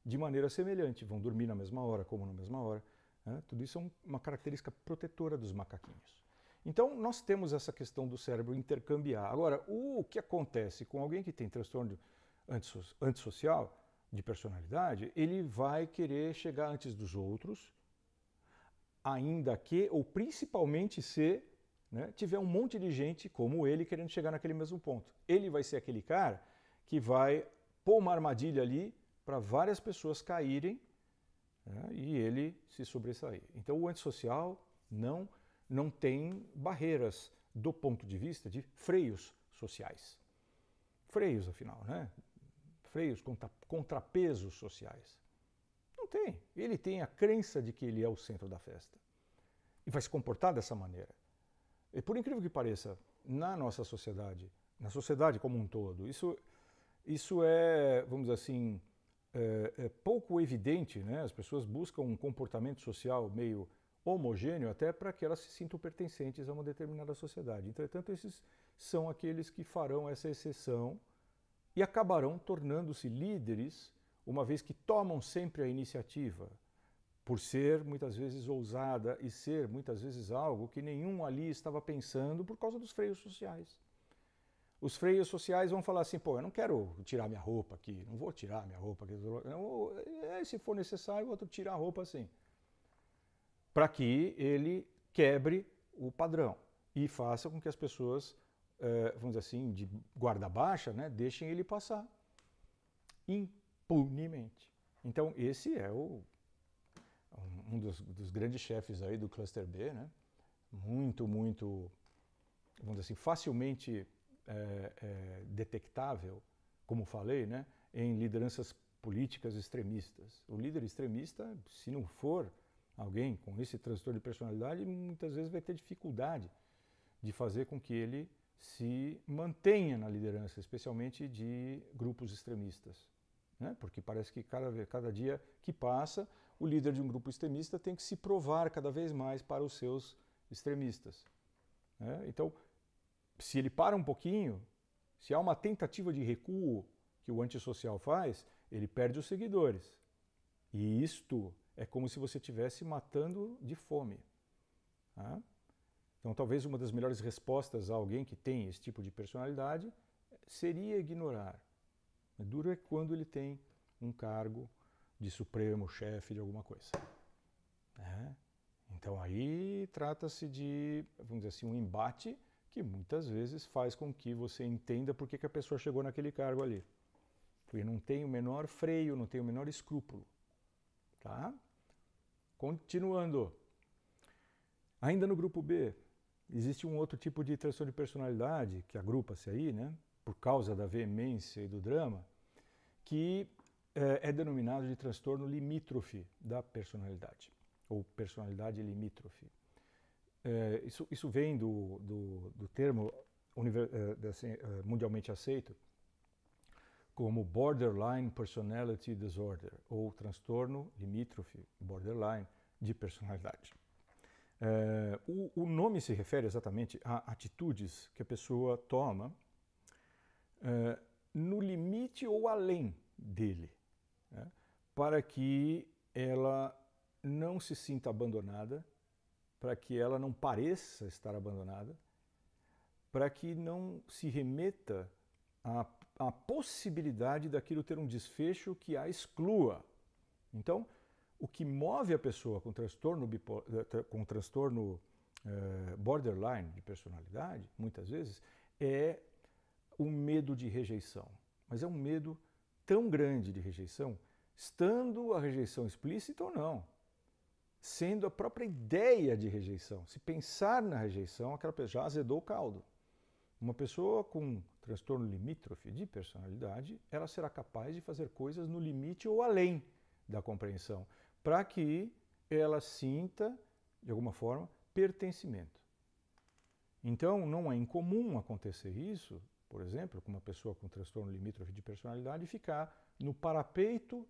de maneira semelhante, vão dormir na mesma hora, como na mesma hora. Né? Tudo isso é uma característica protetora dos macaquinhos. Então, nós temos essa questão do cérebro intercambiar. Agora, o que acontece com alguém que tem transtorno antissocial, de personalidade, ele vai querer chegar antes dos outros, ainda que, ou principalmente se, né, tiver um monte de gente como ele querendo chegar naquele mesmo ponto. Ele vai ser aquele cara que vai pôr uma armadilha ali para várias pessoas caírem, né, e ele se sobressair. Então, o antissocial não tem barreiras do ponto de vista de freios sociais. Freios, afinal, né? Freios, contrapesos sociais. Não tem. Ele tem a crença de que ele é o centro da festa. E vai se comportar dessa maneira. E por incrível que pareça, na nossa sociedade, na sociedade como um todo, isso é, vamos dizer assim, é pouco evidente, né? As pessoas buscam um comportamento social meio homogêneo até para que elas se sintam pertencentes a uma determinada sociedade. Entretanto, esses são aqueles que farão essa exceção e acabarão tornando-se líderes, uma vez que tomam sempre a iniciativa, por ser muitas vezes ousada e ser muitas vezes algo que nenhum ali estava pensando por causa dos freios sociais. Os freios sociais vão falar assim, pô, eu não quero tirar minha roupa aqui, não vou tirar minha roupa aqui, se for necessário, outro tira a roupa assim, para que ele quebre o padrão e faça com que as pessoas, vamos dizer assim, de guarda baixa, né, deixem ele passar impunemente. Então, esse é um dos grandes chefes aí do Cluster B, né, muito, vamos dizer assim, facilmente detectável, como falei, né, em lideranças políticas extremistas. O líder extremista, se não for alguém com esse transtorno de personalidade, muitas vezes vai ter dificuldade de fazer com que ele se mantenha na liderança, especialmente de grupos extremistas. Né? Porque parece que cada dia que passa, o líder de um grupo extremista tem que se provar cada vez mais para os seus extremistas. Né? Então, se ele para um pouquinho, se há uma tentativa de recuo que o antissocial faz, ele perde os seguidores. E isto é como se você estivesse matando de fome. Tá? Então, talvez uma das melhores respostas a alguém que tem esse tipo de personalidade seria ignorar. O duro é quando ele tem um cargo de supremo chefe de alguma coisa. Então, aí trata-se de, vamos dizer assim, um embate que muitas vezes faz com que você entenda por que a pessoa chegou naquele cargo ali. Porque não tem o menor freio, não tem o menor escrúpulo. Tá? Continuando. Ainda no grupo B, existe um outro tipo de transtorno de personalidade, que agrupa-se aí, né, por causa da veemência e do drama, que é denominado de transtorno limítrofe da personalidade, ou personalidade limítrofe. Isso vem do termo mundialmente aceito como Borderline Personality Disorder, ou transtorno limítrofe, borderline, de personalidade. O nome se refere exatamente a atitudes que a pessoa toma no limite ou além dele, né, para que ela não se sinta abandonada, para que ela não pareça estar abandonada, para que não se remeta à possibilidade daquilo ter um desfecho que a exclua. Então, o que move a pessoa com transtorno borderline de personalidade, muitas vezes, é o medo de rejeição. Mas é um medo tão grande de rejeição, estando a rejeição explícita ou não, sendo a própria ideia de rejeição. Se pensar na rejeição, aquela pessoa já azedou o caldo. Uma pessoa com transtorno limítrofe de personalidade, ela será capaz de fazer coisas no limite ou além da compreensão, para que ela sinta, de alguma forma, pertencimento. Então, não é incomum acontecer isso, por exemplo, com uma pessoa com transtorno limítrofe de personalidade, ficar no parapeito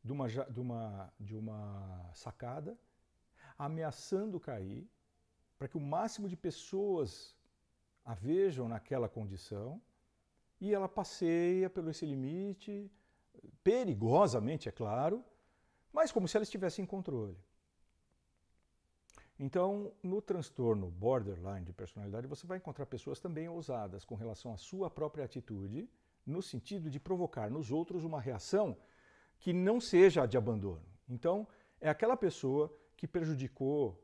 de uma sacada, ameaçando cair, para que o máximo de pessoas a vejam naquela condição, e ela passeia pelo esse limite, perigosamente, é claro, mas como se ela estivesse em controle. Então, no transtorno borderline de personalidade, você vai encontrar pessoas também ousadas com relação à sua própria atitude, no sentido de provocar nos outros uma reação que não seja a de abandono. Então, é aquela pessoa que prejudicou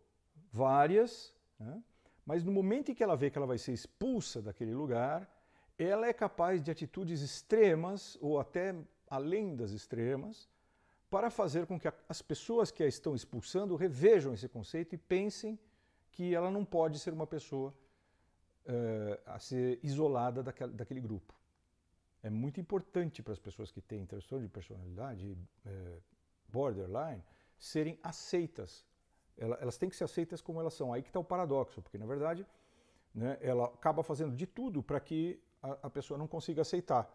várias, né? Mas no momento em que ela vê que ela vai ser expulsa daquele lugar, ela é capaz de atitudes extremas, ou até além das extremas, para fazer com que as pessoas que a estão expulsando revejam esse conceito e pensem que ela não pode ser uma pessoa a ser isolada daquele grupo. É muito importante para as pessoas que têm transtorno de personalidade borderline serem aceitas. Elas têm que ser aceitas como elas são. Aí que está o paradoxo, porque na verdade, né, ela acaba fazendo de tudo para que a pessoa não consiga aceitar,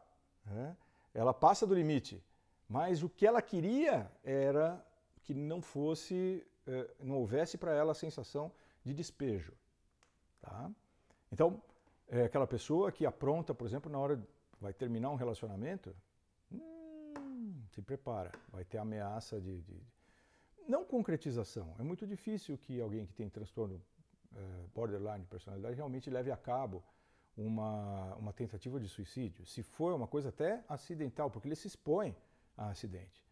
né? Ela passa do limite, mas o que ela queria era que não houvesse para ela a sensação de despejo. Tá? Então, é aquela pessoa que apronta, por exemplo, na hora vai terminar um relacionamento, se prepara, vai ter ameaça de não concretização. É muito difícil que alguém que tem transtorno borderline de personalidade realmente leve a cabo uma tentativa de suicídio. Se for uma coisa até acidental, porque ele se expõe a acidente.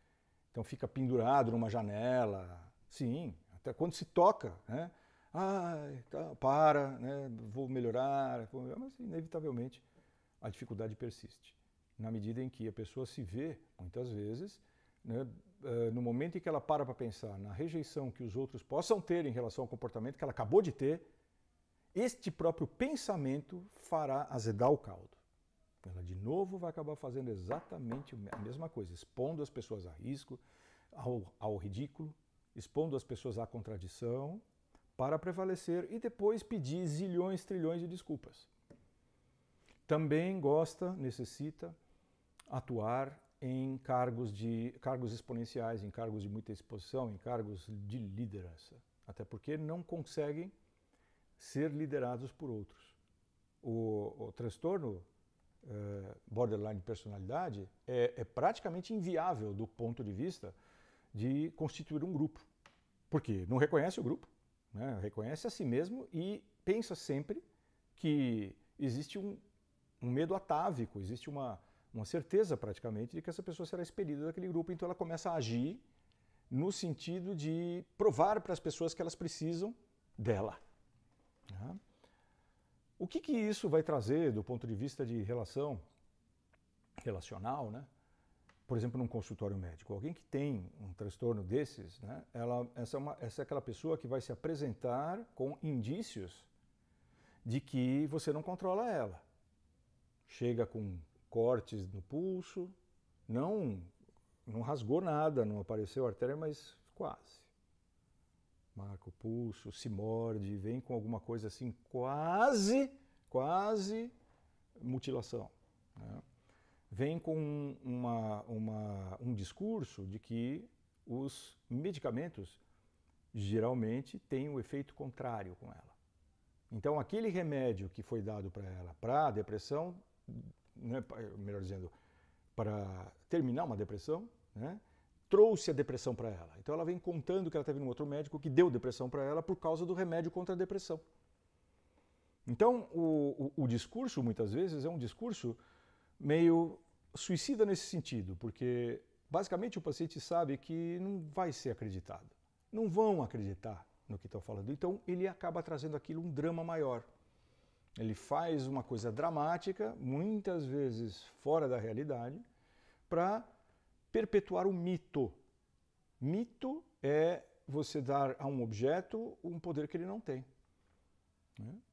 Então fica pendurado numa janela. Sim, até quando se toca, né? Né? Vou melhorar, mas inevitavelmente a dificuldade persiste. Na medida em que a pessoa se vê, muitas vezes, né, no momento em que ela para pensar na rejeição que os outros possam ter em relação ao comportamento que ela acabou de ter, este próprio pensamento fará azedar o caldo. Ela de novo vai acabar fazendo exatamente a mesma coisa, expondo as pessoas a risco, ao ridículo, expondo as pessoas à contradição, para prevalecer e depois pedir zilhões, trilhões de desculpas. Também necessita atuar em cargos exponenciais, em cargos de muita exposição, em cargos de liderança. Até porque não conseguem ser liderados por outros. O transtorno borderline de personalidade é praticamente inviável do ponto de vista de constituir um grupo. Porque não reconhece o grupo, né? Reconhece a si mesmo e pensa sempre que existe um medo atávico, existe uma certeza praticamente de que essa pessoa será expelida daquele grupo, então ela começa a agir no sentido de provar para as pessoas que elas precisam dela. Tá? O que isso vai trazer do ponto de vista de relacional, né? Por exemplo, num consultório médico, alguém que tem um transtorno desses, né? Essa é aquela pessoa que vai se apresentar com indícios de que você não controla ela. Chega com cortes no pulso, não rasgou nada, não apareceu artéria, mas quase. Marca o pulso, se morde, vem com alguma coisa assim, quase mutilação. Né? Vem com um discurso de que os medicamentos geralmente tem um efeito contrário com ela. Então, aquele remédio que foi dado para ela para a depressão, né, melhor dizendo, para terminar uma depressão, né, trouxe a depressão para ela. Então, ela vem contando que ela teve um outro médico que deu depressão para ela por causa do remédio contra a depressão. Então, o discurso, muitas vezes, é um discurso meio suicida nesse sentido, porque basicamente o paciente sabe que não vai ser acreditado. Não vão acreditar no que estão falando. Então, ele acaba trazendo aquilo um drama maior. Ele faz uma coisa dramática, muitas vezes fora da realidade, para perpetuar o mito. Mito é você dar a um objeto um poder que ele não tem.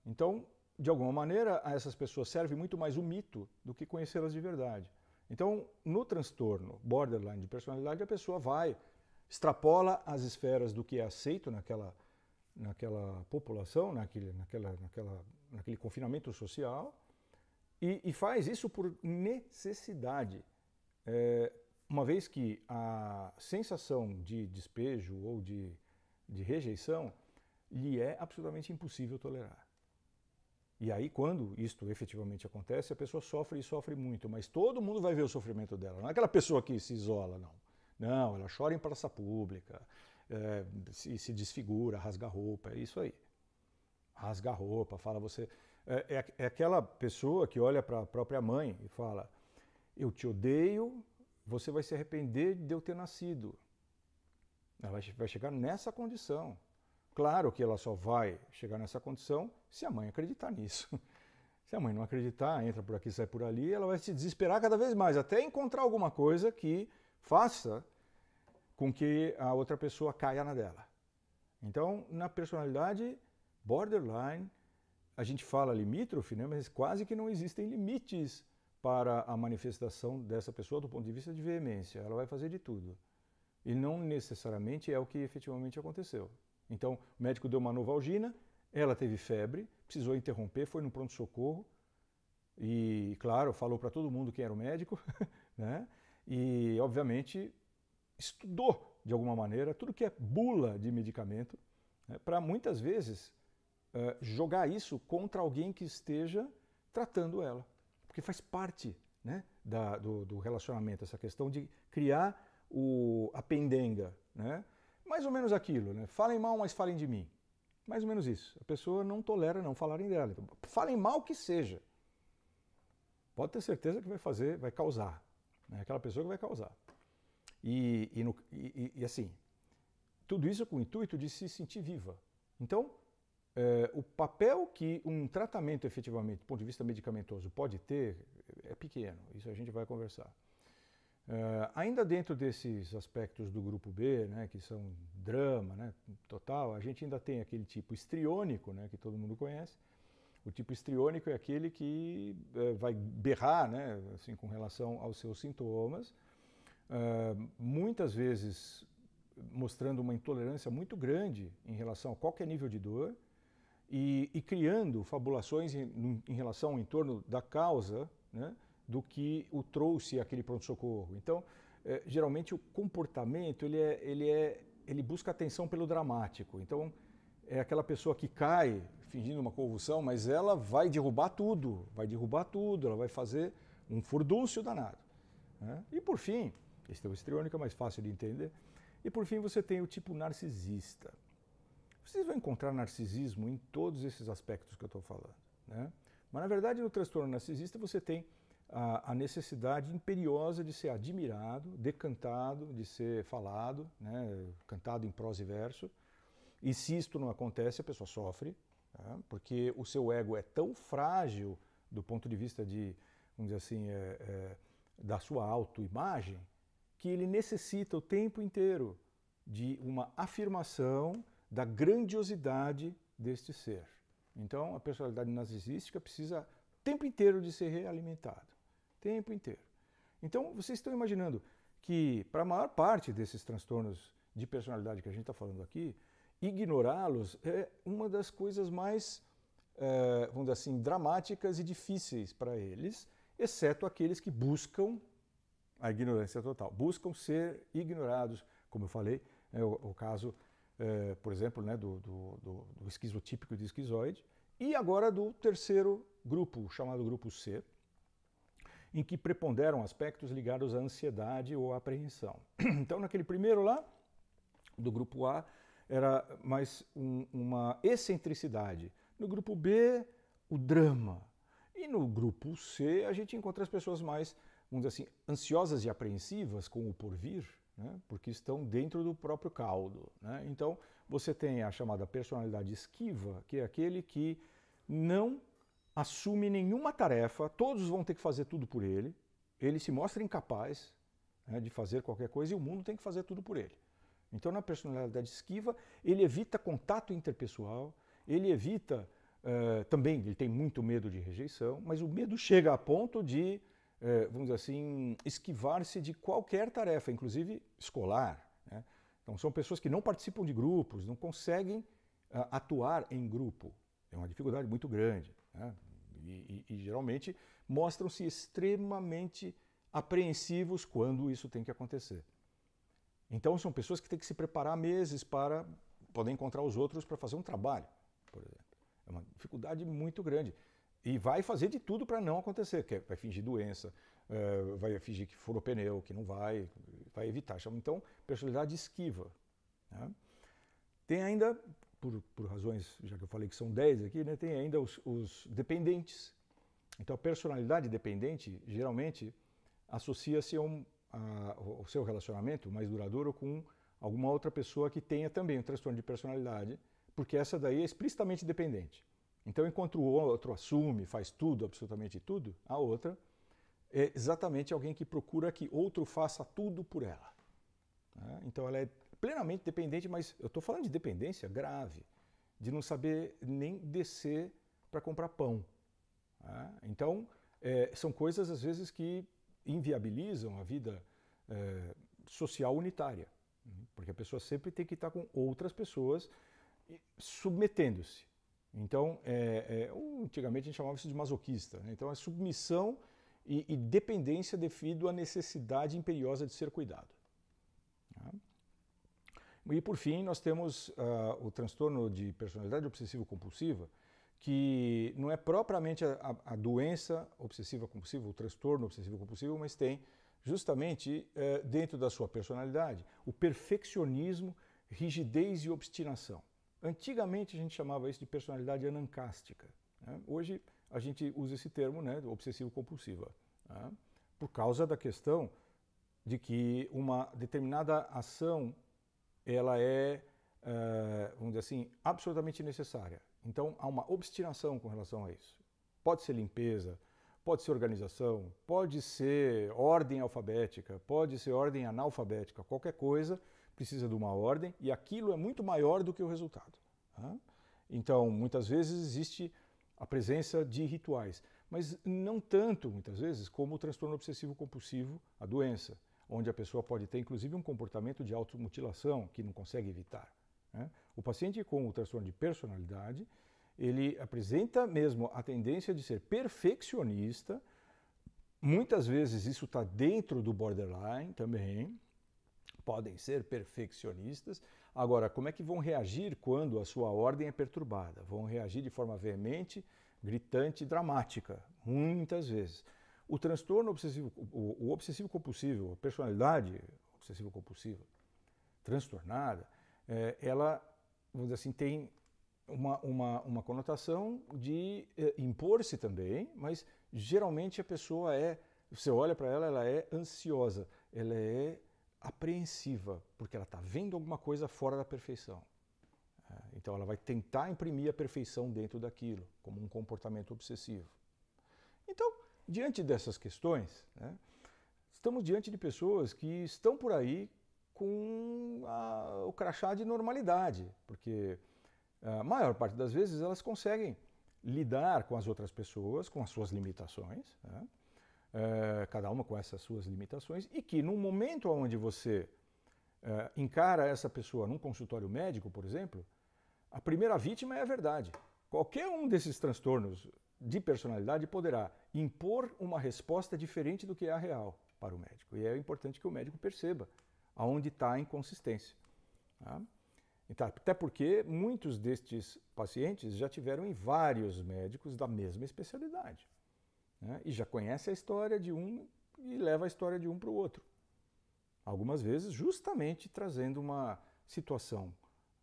Então, de alguma maneira, a essas pessoas serve muito mais o mito do que conhecê-las de verdade. Então, no transtorno borderline de personalidade, a pessoa vai, extrapola as esferas do que é aceito naquela população, naquele confinamento social, e faz isso por necessidade. Uma vez que a sensação de despejo ou de rejeição lhe é absolutamente impossível tolerar. E aí, quando isto efetivamente acontece, a pessoa sofre e sofre muito, mas todo mundo vai ver o sofrimento dela. Não é aquela pessoa que se isola, não. Não, ela chora em praça pública, se desfigura, rasga a roupa, é isso aí. Rasga a roupa, fala você... É aquela pessoa que olha para a própria mãe e fala: eu te odeio, você vai se arrepender de eu ter nascido. Ela vai chegar nessa condição. Claro que ela só vai chegar nessa condição se a mãe acreditar nisso. Se a mãe não acreditar, entra por aqui, sai por ali, ela vai se desesperar cada vez mais, até encontrar alguma coisa que faça com que a outra pessoa caia na dela. Então, na personalidade borderline, a gente fala limítrofe, né, mas quase que não existem limites para a manifestação dessa pessoa do ponto de vista de veemência. Ela vai fazer de tudo. E não necessariamente é o que efetivamente aconteceu. Então, o médico deu uma novalgina, ela teve febre, precisou interromper, foi no pronto-socorro e, claro, falou para todo mundo quem era o médico, né? E, obviamente, estudou, de alguma maneira, tudo que é bula de medicamento, né, para muitas vezes jogar isso contra alguém que esteja tratando ela. Porque faz parte, né, do relacionamento, essa questão de criar a pendenga, né? Mais ou menos aquilo, né? Falem mal, mas falem de mim. Mais ou menos isso. A pessoa não tolera não falarem dela. Então, falem mal que seja. Pode ter certeza que vai causar. Né? Aquela pessoa que vai causar. E assim, tudo isso com o intuito de se sentir viva. Então, o papel que um tratamento efetivamente, do ponto de vista medicamentoso, pode ter é pequeno. Isso a gente vai conversar. Ainda dentro desses aspectos do grupo B, né, que são drama, né, total, a gente ainda tem aquele tipo histriônico, né, que todo mundo conhece. O tipo histriônico é aquele que vai berrar, né, assim, com relação aos seus sintomas, muitas vezes mostrando uma intolerância muito grande em relação a qualquer nível de dor e criando fabulações em relação em torno da causa, né, do que o trouxe àquele pronto-socorro. Então, geralmente o comportamento ele busca atenção pelo dramático. Então, é aquela pessoa que cai fingindo uma convulsão, mas ela vai derrubar tudo, ela vai fazer um furdúncio danado. Né? E por fim, esse é o histriônico, é mais fácil de entender, e por fim você tem o tipo narcisista. Vocês vão encontrar narcisismo em todos esses aspectos que eu estou falando. Né? Mas na verdade no transtorno narcisista você tem a necessidade imperiosa de ser admirado, decantado, de ser falado, né, cantado em prosa e verso. E se isto não acontece, a pessoa sofre, tá? Porque o seu ego é tão frágil do ponto de vista de, vamos dizer assim, da sua autoimagem, que ele necessita o tempo inteiro de uma afirmação da grandiosidade deste ser. Então, a personalidade narcisística precisa o tempo inteiro de ser realimentada. Tempo inteiro. Então, vocês estão imaginando que, para a maior parte desses transtornos de personalidade que a gente está falando aqui, ignorá-los é uma das coisas mais, vamos dizer assim, dramáticas e difíceis para eles, exceto aqueles que buscam a ignorância total, buscam ser ignorados, como eu falei, é o caso por exemplo, né, do esquizotípico e do esquizoide, e agora do terceiro grupo, chamado grupo C, em que preponderam aspectos ligados à ansiedade ou à apreensão. Então, naquele primeiro lá, do grupo A, era mais uma excentricidade. No grupo B, o drama. E no grupo C, a gente encontra as pessoas mais, vamos dizer assim, ansiosas e apreensivas com o porvir, né? Porque estão dentro do próprio caldo, né? Então, você tem a chamada personalidade esquiva, que é aquele que não assume nenhuma tarefa, todos vão ter que fazer tudo por ele, ele se mostra incapaz, né, de fazer qualquer coisa e o mundo tem que fazer tudo por ele. Então, na personalidade esquiva, ele evita contato interpessoal, ele evita também, ele tem muito medo de rejeição, mas o medo chega a ponto de, vamos dizer assim, esquivar-se de qualquer tarefa, inclusive escolar, né? Então, são pessoas que não participam de grupos, não conseguem atuar em grupo. É uma dificuldade muito grande, né? E geralmente mostram-se extremamente apreensivos quando isso tem que acontecer. Então são pessoas que têm que se preparar meses para poder encontrar os outros para fazer um trabalho, por exemplo. É uma dificuldade muito grande. E vai fazer de tudo para não acontecer, que vai fingir doença, vai fingir que furou pneu, que não vai evitar. Então, personalidade esquiva, né? Tem ainda, por razões, já que eu falei que são 10 aqui, né, tem ainda os dependentes. Então, a personalidade dependente, geralmente, associa-se ao seu relacionamento mais duradouro com alguma outra pessoa que tenha também um transtorno de personalidade, porque essa daí é explicitamente dependente. Então, enquanto o outro assume, faz tudo, absolutamente tudo, a outra é exatamente alguém que procura que outro faça tudo por ela, né? Então, ela é plenamente dependente, mas eu estou falando de dependência grave, de não saber nem descer para comprar pão, né? Então, são coisas, às vezes, que inviabilizam a vida social unitária, porque a pessoa sempre tem que estar com outras pessoas submetendo-se. Então, antigamente a gente chamava isso de masoquista, né? Então, é submissão e dependência devido à necessidade imperiosa de ser cuidado, né? E, por fim, nós temos o transtorno de personalidade obsessivo-compulsiva, que não é propriamente a doença obsessiva-compulsiva, o transtorno obsessivo-compulsivo, mas tem justamente dentro da sua personalidade o perfeccionismo, rigidez e obstinação. Antigamente a gente chamava isso de personalidade anancástica, né? Hoje a gente usa esse termo, né, obsessivo-compulsiva, né, por causa da questão de que uma determinada ação ela vamos dizer assim, absolutamente necessária. Então, há uma obstinação com relação a isso. Pode ser limpeza, pode ser organização, pode ser ordem alfabética, pode ser ordem analfabética, qualquer coisa precisa de uma ordem e aquilo é muito maior do que o resultado, tá? Então, muitas vezes existe a presença de rituais, mas não tanto, muitas vezes, como o transtorno obsessivo-compulsivo, a doença, onde a pessoa pode ter, inclusive, um comportamento de automutilação que não consegue evitar, né? O paciente com o transtorno de personalidade, ele apresenta mesmo a tendência de ser perfeccionista, muitas vezes isso está dentro do borderline também, podem ser perfeccionistas. Agora, como é que vão reagir quando a sua ordem é perturbada? Vão reagir de forma veemente, gritante, dramática, muitas vezes. O transtorno obsessivo, o obsessivo-compulsivo, a personalidade obsessivo-compulsiva transtornada, ela, vamos dizer assim, tem uma conotação de impor-se também, mas geralmente a pessoa você olha para ela, ela é ansiosa, ela é apreensiva, porque ela está vendo alguma coisa fora da perfeição. Então ela vai tentar imprimir a perfeição dentro daquilo, como um comportamento obsessivo. Então, diante dessas questões, né, estamos diante de pessoas que estão por aí com o crachá de normalidade, porque a maior parte das vezes elas conseguem lidar com as outras pessoas, com as suas limitações, né, cada uma com essas suas limitações, e que no momento onde você encara essa pessoa num consultório médico, por exemplo, a primeira vítima é a verdade. Qualquer um desses transtornos de personalidade poderá impor uma resposta diferente do que é a real para o médico. E é importante que o médico perceba aonde está a inconsistência, tá? Então, até porque muitos destes pacientes já tiveram em vários médicos da mesma especialidade, né? E já conhece a história de um e leva a história de um para o outro. Algumas vezes justamente trazendo uma situação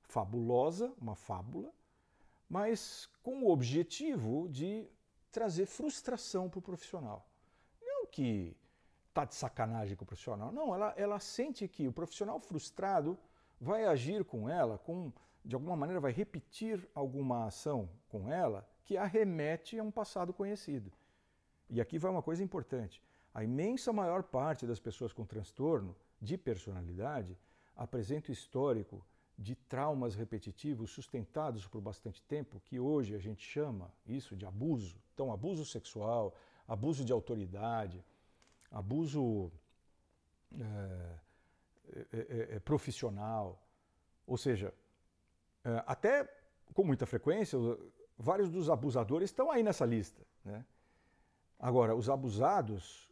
fabulosa, uma fábula, mas com o objetivo de trazer frustração para o profissional. Não que está de sacanagem com o profissional, não, ela sente que o profissional frustrado vai agir com ela, de alguma maneira vai repetir alguma ação com ela que arremete a um passado conhecido. E aqui vai uma coisa importante. A imensa maior parte das pessoas com transtorno de personalidade apresenta o histórico de traumas repetitivos sustentados por bastante tempo, que hoje a gente chama isso de abuso. Então, abuso sexual, abuso de autoridade, abuso profissional. Ou seja, até com muita frequência, vários dos abusadores estão aí nessa lista, né? Agora, os abusados,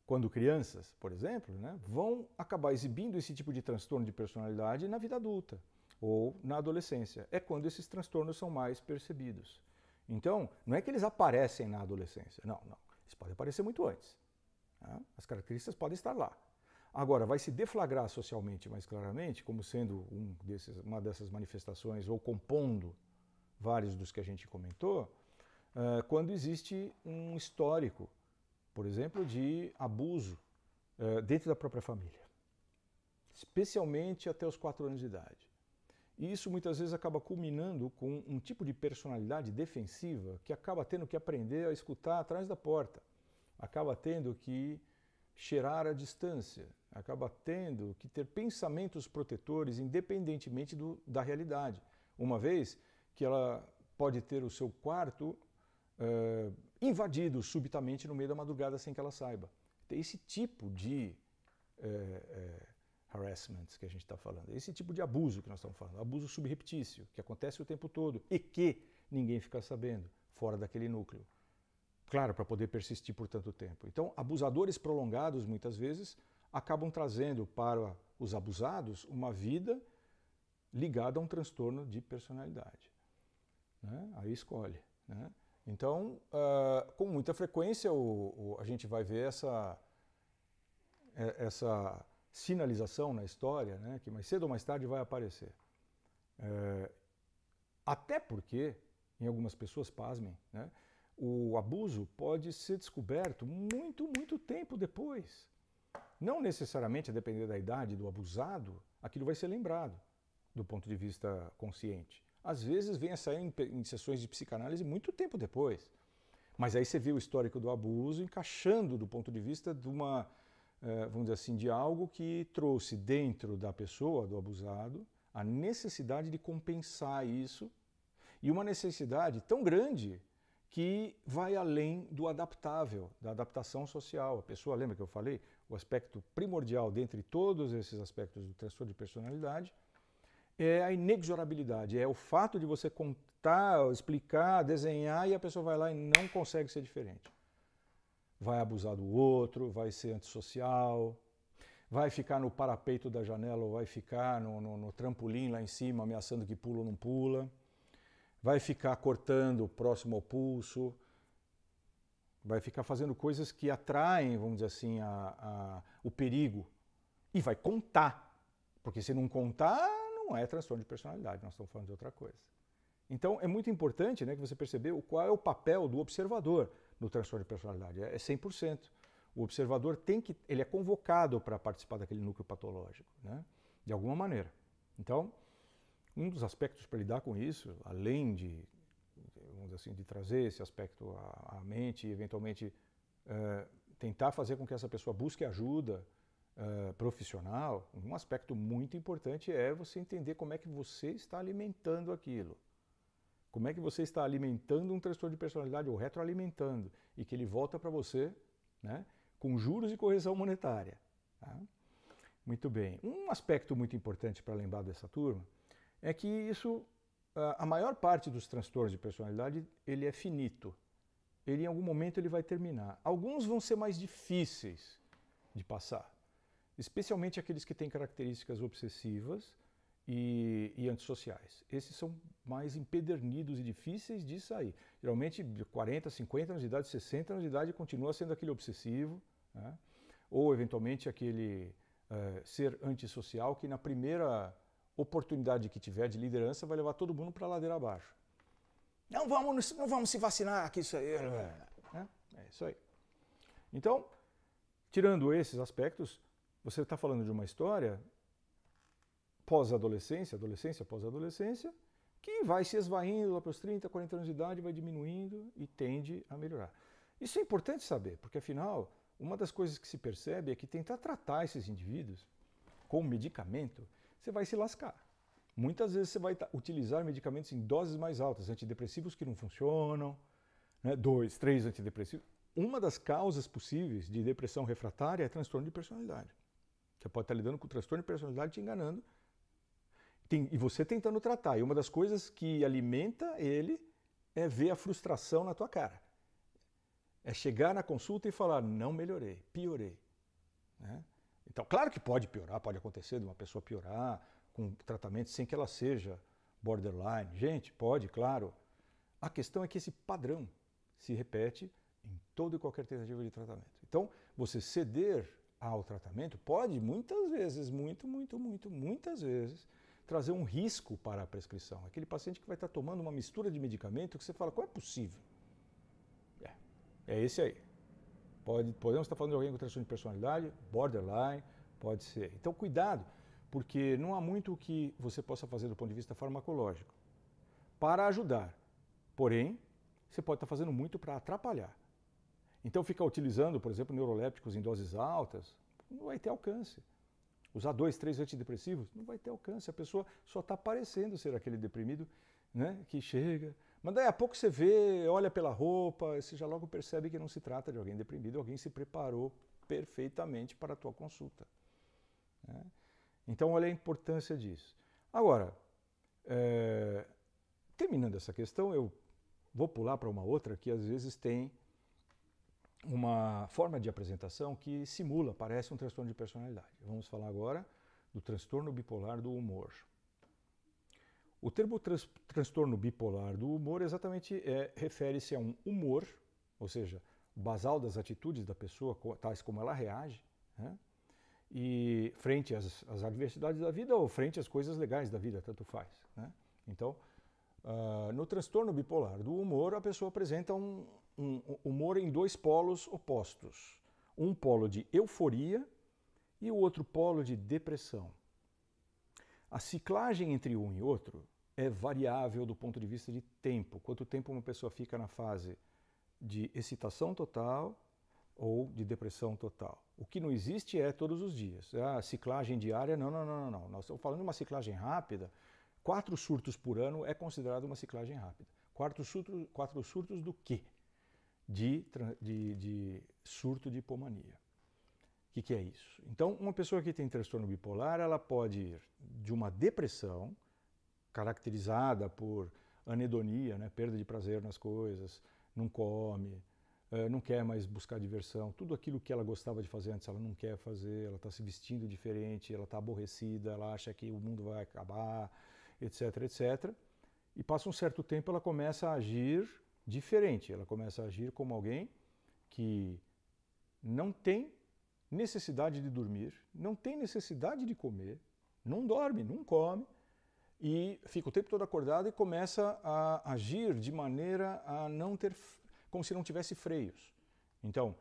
quando crianças, por exemplo, né, vão acabar exibindo esse tipo de transtorno de personalidade na vida adulta ou na adolescência. É quando esses transtornos são mais percebidos. Então, não é que eles aparecem na adolescência. Não, não. Eles podem aparecer muito antes, né? As características podem estar lá. Agora, vai se deflagrar socialmente mais claramente como sendo uma dessas manifestações ou compondo vários dos que a gente comentou, quando existe um histórico, por exemplo, de abuso dentro da própria família, especialmente até os 4 anos de idade. E isso muitas vezes acaba culminando com um tipo de personalidade defensiva que acaba tendo que aprender a escutar atrás da porta, acaba tendo que cheirar à distância, acaba tendo que ter pensamentos protetores independentemente da realidade, uma vez que ela pode ter o seu quarto invadido subitamente no meio da madrugada sem que ela saiba. Tem esse tipo de harassment que a gente está falando, esse tipo de abuso que nós estamos falando, abuso subreptício, que acontece o tempo todo e que ninguém fica sabendo, fora daquele núcleo. Claro, para poder persistir por tanto tempo. Então, abusadores prolongados, muitas vezes, acabam trazendo para os abusados uma vida ligada a um transtorno de personalidade, né? Aí escolhe, né? Então, com muita frequência, a gente vai ver essa sinalização na história, né, que mais cedo ou mais tarde vai aparecer. Até porque, em algumas pessoas, pasmem, né, o abuso pode ser descoberto muito tempo depois. Não necessariamente, a depender da idade do abusado, aquilo vai ser lembrado do ponto de vista consciente. Às vezes vem a sair em sessões de psicanálise muito tempo depois. Mas aí você vê o histórico do abuso encaixando do ponto de vista de uma, vamos dizer assim, de algo que trouxe dentro da pessoa, do abusado, a necessidade de compensar isso, e uma necessidade tão grande que vai além do adaptável, da adaptação social. A pessoa, lembra que eu falei? O aspecto primordial dentre todos esses aspectos do transtorno de personalidade é a inexorabilidade, é o fato de você contar, explicar, desenhar e a pessoa vai lá e não consegue ser diferente. Vai abusar do outro, vai ser antissocial, vai ficar no parapeito da janela ou vai ficar no trampolim lá em cima ameaçando que pula ou não pula, vai ficar cortando próximo ao pulso, vai ficar fazendo coisas que atraem, vamos dizer assim, o perigo e vai contar, porque se não contar, não é transtorno de personalidade, nós estamos falando de outra coisa. Então, é muito importante, né, que você percebeu qual é o papel do observador no transtorno de personalidade. É 100%. O observador ele é convocado para participar daquele núcleo patológico, né, de alguma maneira. Então, um dos aspectos para lidar com isso, além vamos dizer assim, de trazer esse aspecto à mente e, eventualmente, tentar fazer com que essa pessoa busque ajuda profissional, um aspecto muito importante é você entender como é que você está alimentando aquilo. Como é que você está alimentando um transtorno de personalidade ou retroalimentando e que ele volta para você, né, com juros e correção monetária. Tá? Muito bem. Um aspecto muito importante para lembrar dessa turma é que isso, a maior parte dos transtornos de personalidade, ele é finito. Ele, em algum momento, ele vai terminar. Alguns vão ser mais difíceis de passar, especialmente aqueles que têm características obsessivas e antissociais. Esses são mais empedernidos e difíceis de sair. Geralmente, de 40, 50 anos de idade, 60 anos de idade, continua sendo aquele obsessivo, né? Ou, eventualmente, aquele ser antissocial que, na primeira oportunidade que tiver de liderança, vai levar todo mundo para a ladeira abaixo. Não vamos se vacinar, que isso aí... É isso aí. Então, tirando esses aspectos, você está falando de uma história pós-adolescência, adolescência pós-adolescência, que vai se esvaindo lá para os 30, 40 anos de idade, vai diminuindo e tende a melhorar. Isso é importante saber, porque afinal, uma das coisas que se percebe é que tentar tratar esses indivíduos com medicamento, você vai se lascar. Muitas vezes você vai utilizar medicamentos em doses mais altas, antidepressivos que não funcionam, né? 2, 3 antidepressivos. Uma das causas possíveis de depressão refratária é transtorno de personalidade. Você pode estar lidando com transtorno de personalidade te enganando, e você tentando tratar. E uma das coisas que alimenta ele é ver a frustração na tua cara. É chegar na consulta e falar, não melhorei, piorei. Né? Então, claro que pode piorar, pode acontecer de uma pessoa piorar com tratamento sem que ela seja borderline. Gente, pode, claro. A questão é que esse padrão se repete em toda e qualquer tentativa de tratamento. Então, você ceder ao tratamento pode muitas vezes, muitas vezes, trazer um risco para a prescrição. Aquele paciente que vai estar tomando uma mistura de medicamento que você fala, qual é possível? É esse aí. Podemos estar falando de alguém com transtorno de personalidade, borderline, pode ser. Então, cuidado, porque não há muito o que você possa fazer do ponto de vista farmacológico para ajudar. Porém, você pode estar fazendo muito para atrapalhar. Então, ficar utilizando, por exemplo, neurolépticos em doses altas, não vai ter alcance. Usar 2, 3 antidepressivos, não vai ter alcance. A pessoa só está parecendo ser aquele deprimido, né, que chega. Mas daí a pouco você vê, olha pela roupa, você já logo percebe que não se trata de alguém deprimido, alguém se preparou perfeitamente para a tua consulta. Né? Então, olha a importância disso. Agora, terminando essa questão, eu vou pular para uma outra que às vezes tem uma forma de apresentação que simula, parece um transtorno de personalidade. Vamos falar agora do transtorno bipolar do humor. O termo transtorno bipolar do humor exatamente refere-se a um humor, ou seja, o basal das atitudes da pessoa, tais como ela reage, né? E frente às adversidades da vida ou frente às coisas legais da vida, tanto faz. Né? Então, no transtorno bipolar do humor, a pessoa apresenta um humor em dois polos opostos. Um polo de euforia e o outro polo de depressão. A ciclagem entre um e outro é variável do ponto de vista de tempo. Quanto tempo uma pessoa fica na fase de excitação total ou de depressão total. O que não existe é todos os dias. A ciclagem diária, não. Nós estamos falando de uma ciclagem rápida. 4 surtos por ano é considerado uma ciclagem rápida. 4 surtos do quê? De surto de hipomania. O que é isso? Então, uma pessoa que tem transtorno bipolar, ela pode ir de uma depressão, caracterizada por anedonia, né? Perda de prazer nas coisas, não come, não quer mais buscar diversão, tudo aquilo que ela gostava de fazer antes ela não quer fazer, ela está se vestindo diferente, ela está aborrecida, ela acha que o mundo vai acabar, etc, etc. E passa um certo tempo ela começa a agir diferente, ela começa a agir como alguém que não tem necessidade de dormir, não tem necessidade de comer, não dorme, não come, e fica o tempo todo acordado e começa a agir de maneira a não ter, como se não tivesse freios. Então,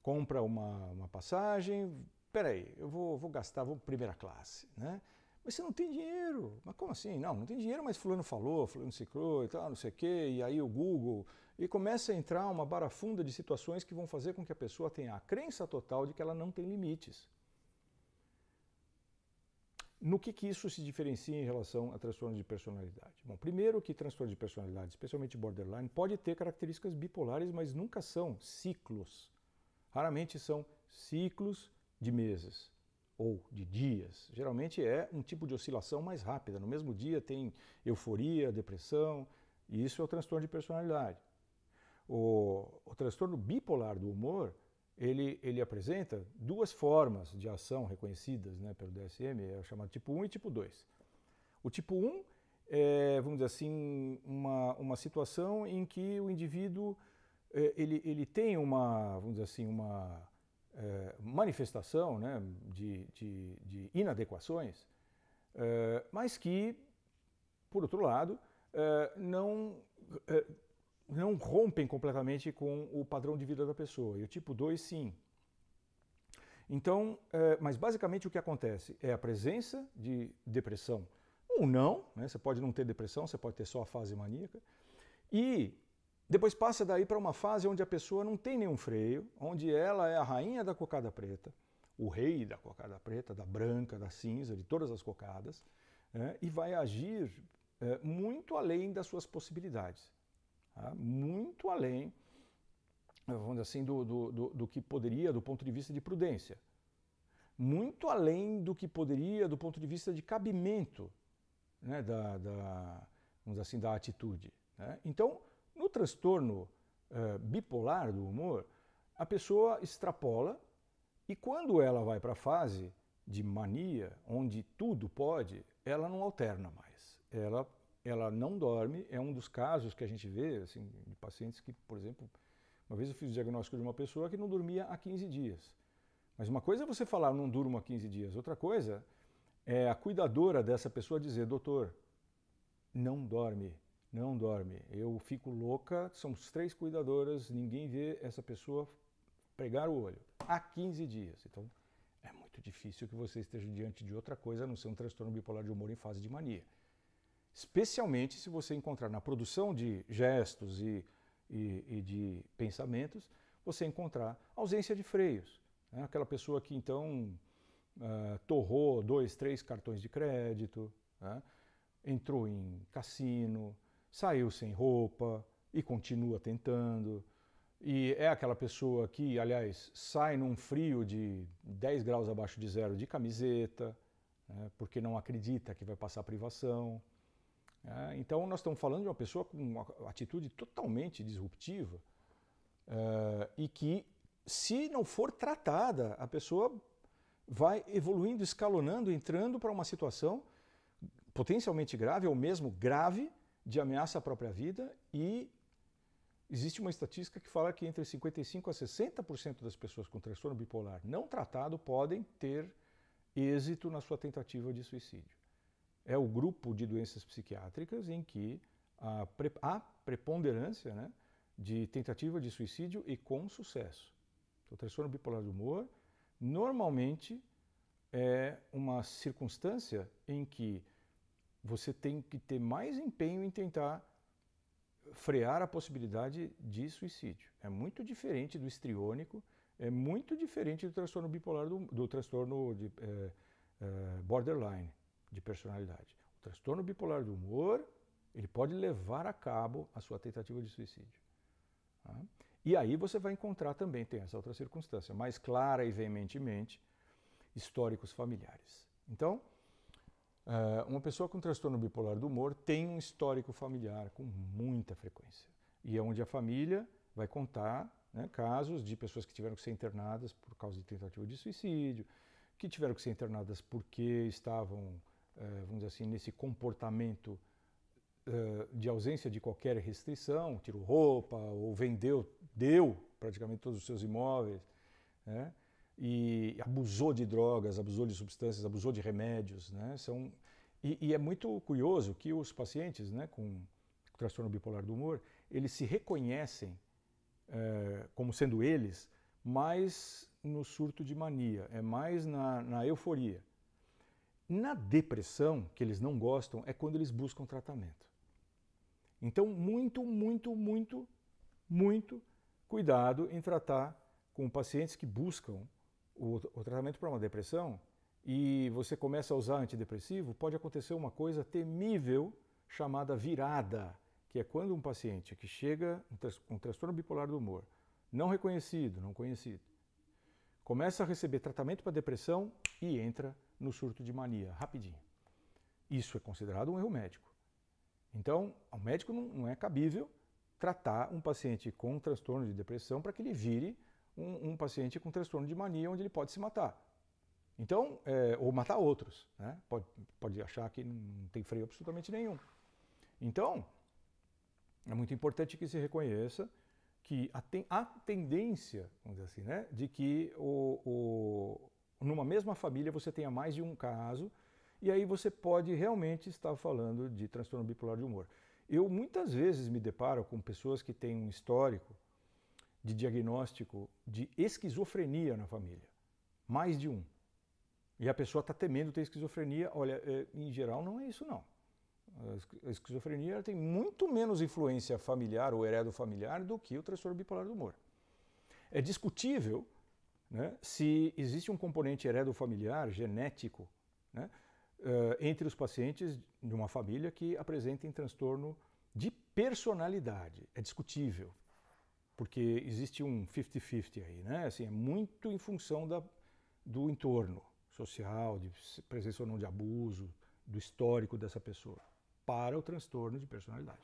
compra uma passagem, peraí, eu vou gastar, vou primeira classe, né? Mas você não tem dinheiro. Mas como assim? Não tem dinheiro, mas fulano falou, fulano ciclou e tal, não sei o quê, e aí o Google... E começa a entrar uma barafunda de situações que vão fazer com que a pessoa tenha a crença total de que ela não tem limites. No que isso se diferencia em relação a transtorno de personalidade? Bom, primeiro que transtorno de personalidade, especialmente borderline, pode ter características bipolares, mas nunca são ciclos. Raramente são ciclos de meses ou de dias. Geralmente é um tipo de oscilação mais rápida. No mesmo dia tem euforia, depressão, e isso é o transtorno de personalidade. O transtorno bipolar do humor, ele apresenta duas formas de ação reconhecidas, né, pelo DSM, é o chamado tipo 1 e tipo 2. O tipo 1 é, vamos dizer assim, uma situação em que o indivíduo ele tem uma, vamos dizer assim, uma manifestação, né, de inadequações, mas que, por outro lado, não rompem completamente com o padrão de vida da pessoa. E o tipo 2, sim. Então, mas basicamente o que acontece é a presença de depressão ou não, né? Você pode não ter depressão, você pode ter só a fase maníaca, e depois passa daí para uma fase onde a pessoa não tem nenhum freio, onde ela é a rainha da cocada preta, o rei da cocada preta, da branca, da cinza, de todas as cocadas, né? E vai agir muito além das suas possibilidades, tá? Muito além, vamos dizer assim, do que poderia do ponto de vista de prudência. Muito além do que poderia do ponto de vista de cabimento, né, vamos dizer assim, da atitude, né? Então, no transtorno bipolar do humor, a pessoa extrapola e quando ela vai para a fase de mania, onde tudo pode, ela não alterna mais. Ela não dorme, é um dos casos que a gente vê assim, de pacientes que, por exemplo, uma vez eu fiz o diagnóstico de uma pessoa que não dormia há 15 dias. Mas uma coisa é você falar, não durmo há 15 dias. Outra coisa é a cuidadora dessa pessoa dizer, doutor, não dorme, não dorme. Eu fico louca, somos 3 cuidadoras, ninguém vê essa pessoa pregar o olho. Há 15 dias. Então, é muito difícil que você esteja diante de outra coisa a não ser um transtorno bipolar de humor em fase de mania. Especialmente se você encontrar na produção de gestos e de pensamentos, você encontrar ausência de freios. Né? Aquela pessoa que então torrou 2, 3 cartões de crédito, né? Entrou em cassino, saiu sem roupa e continua tentando. E é aquela pessoa que, aliás, sai num frio de 10 graus abaixo de zero de camiseta, né? Porque não acredita que vai passar privação. Então, nós estamos falando de uma pessoa com uma atitude totalmente disruptiva e que, se não for tratada, a pessoa vai evoluindo, escalonando, entrando para uma situação potencialmente grave ou mesmo grave de ameaça à própria vida, e existe uma estatística que fala que entre 55% a 60% das pessoas com transtorno bipolar não tratado podem ter êxito na sua tentativa de suicídio. É o grupo de doenças psiquiátricas em que há preponderância, né, de tentativa de suicídio e com sucesso. O transtorno bipolar do humor normalmente é uma circunstância em que você tem que ter mais empenho em tentar frear a possibilidade de suicídio. É muito diferente do histriônico, é muito diferente do transtorno bipolar, do transtorno de borderline, de personalidade. O transtorno bipolar do humor, ele pode levar a cabo a sua tentativa de suicídio. Tá? E aí você vai encontrar também, tem essa outra circunstância, mais clara e veementemente, históricos familiares. Então, uma pessoa com transtorno bipolar do humor tem um histórico familiar com muita frequência. E é onde a família vai contar, né, casos de pessoas que tiveram que ser internadas por causa de tentativa de suicídio, que tiveram que ser internadas porque estavam, vamos dizer assim, nesse comportamento de ausência de qualquer restrição, tirou roupa ou deu praticamente todos os seus imóveis, né? E abusou de drogas, abusou de substâncias, abusou de remédios, né? E é muito curioso que os pacientes, né, com transtorno bipolar do humor, eles se reconhecem como sendo eles mais no surto de mania, é mais na euforia. Na depressão, que eles não gostam, é quando eles buscam tratamento. Então, muito cuidado em tratar com pacientes que buscam o tratamento para uma depressão e você começa a usar antidepressivo, pode acontecer uma coisa temível chamada virada, que é quando um paciente que chega com transtorno bipolar do humor, não reconhecido, não conhecido, começa a receber tratamento para depressão e entra no surto de mania, rapidinho. Isso é considerado um erro médico. Então, ao médico não é cabível tratar um paciente com transtorno de depressão para que ele vire um paciente com transtorno de mania onde ele pode se matar. Então, ou matar outros, né? Pode achar que não tem freio absolutamente nenhum. Então, é muito importante que se reconheça que há tendência, vamos dizer assim, né, de que numa mesma família você tenha mais de um caso, e aí você pode realmente estar falando de transtorno bipolar de humor. Eu muitas vezes me deparo com pessoas que têm um histórico de diagnóstico de esquizofrenia na família, mais de um. E a pessoa está temendo ter esquizofrenia. Olha, em geral não é isso não. A esquizofrenia tem muito menos influência familiar ou heredofamiliar do que o transtorno bipolar do humor. É discutível, né, se existe um componente heredofamiliar, genético, né, entre os pacientes de uma família que apresentem transtorno de personalidade. É discutível, porque existe um 50-50 aí, né? Assim, é muito em função do entorno social, de presença ou não de abuso, do histórico dessa pessoa, para o transtorno de personalidade.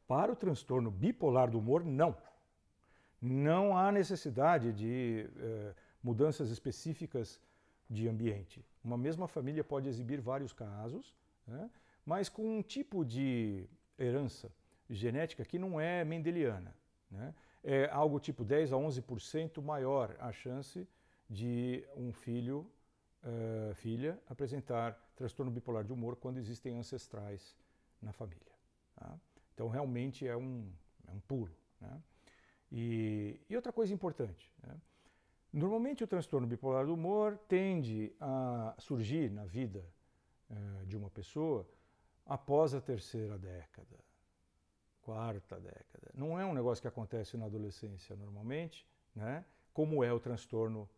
Para o transtorno bipolar do humor, não. Não há necessidade de mudanças específicas de ambiente. Uma mesma família pode exibir vários casos, né, mas com um tipo de herança genética que não é mendeliana, né? É algo tipo 10 a 11% maior a chance de um filho, filha, apresentar transtorno bipolar de humor quando existem ancestrais na família. Tá? Então realmente é um pulo. Né? E outra coisa importante, né? Normalmente o transtorno bipolar do humor tende a surgir na vida de uma pessoa após a terceira década, quarta década. Não é um negócio que acontece na adolescência normalmente, né? Como é o transtorno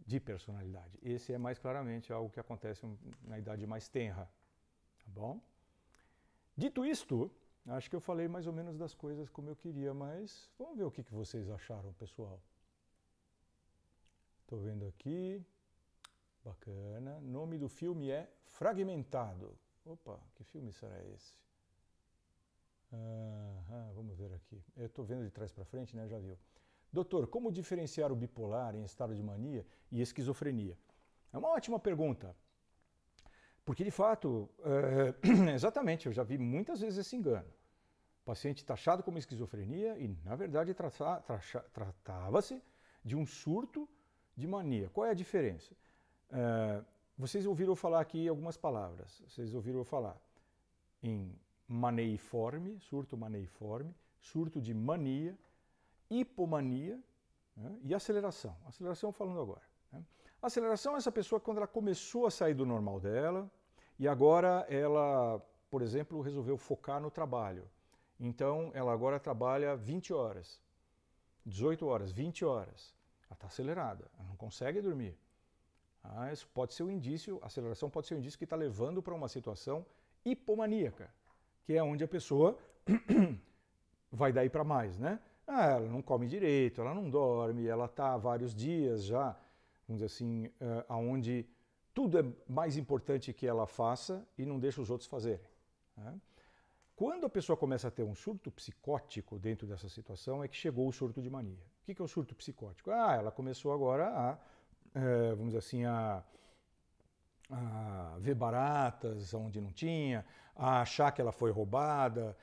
de personalidade. Esse é mais claramente algo que acontece na idade mais tenra. Tá bom? Dito isto, acho que eu falei mais ou menos das coisas como eu queria, mas vamos ver o que vocês acharam, pessoal. Estou vendo aqui. Bacana. Nome do filme é Fragmentado. Opa, que filme será esse? Vamos ver aqui. Eu estou vendo de trás para frente, né? Já viu. Doutor, como diferenciar o bipolar em estado de mania e esquizofrenia? É uma ótima pergunta. Porque, de fato, exatamente, eu já vi muitas vezes esse engano. O paciente taxado como esquizofrenia e, na verdade, tratava-se de um surto de mania. Qual é a diferença? Vocês ouviram falar aqui algumas palavras. Vocês ouviram falar em maneiforme, surto de mania, hipomania, né, e aceleração. Aceleração falando agora. Né? Aceleração é essa pessoa quando ela começou a sair do normal dela e agora ela, por exemplo, resolveu focar no trabalho. Então ela agora trabalha 20 horas, 18 horas, 20 horas. Ela está acelerada, ela não consegue dormir. Isso pode ser um indício, a aceleração pode ser um indício que está levando para uma situação hipomaníaca, que é onde a pessoa vai daí para mais, né? Ela não come direito, ela não dorme, ela está há vários dias já, vamos dizer assim, onde tudo é mais importante que ela faça e não deixa os outros fazerem. Né? Quando a pessoa começa a ter um surto psicótico dentro dessa situação, é que chegou o surto de mania. O que é o surto psicótico? Ela começou agora a, vamos dizer assim, a ver baratas onde não tinha, a achar que ela foi roubada,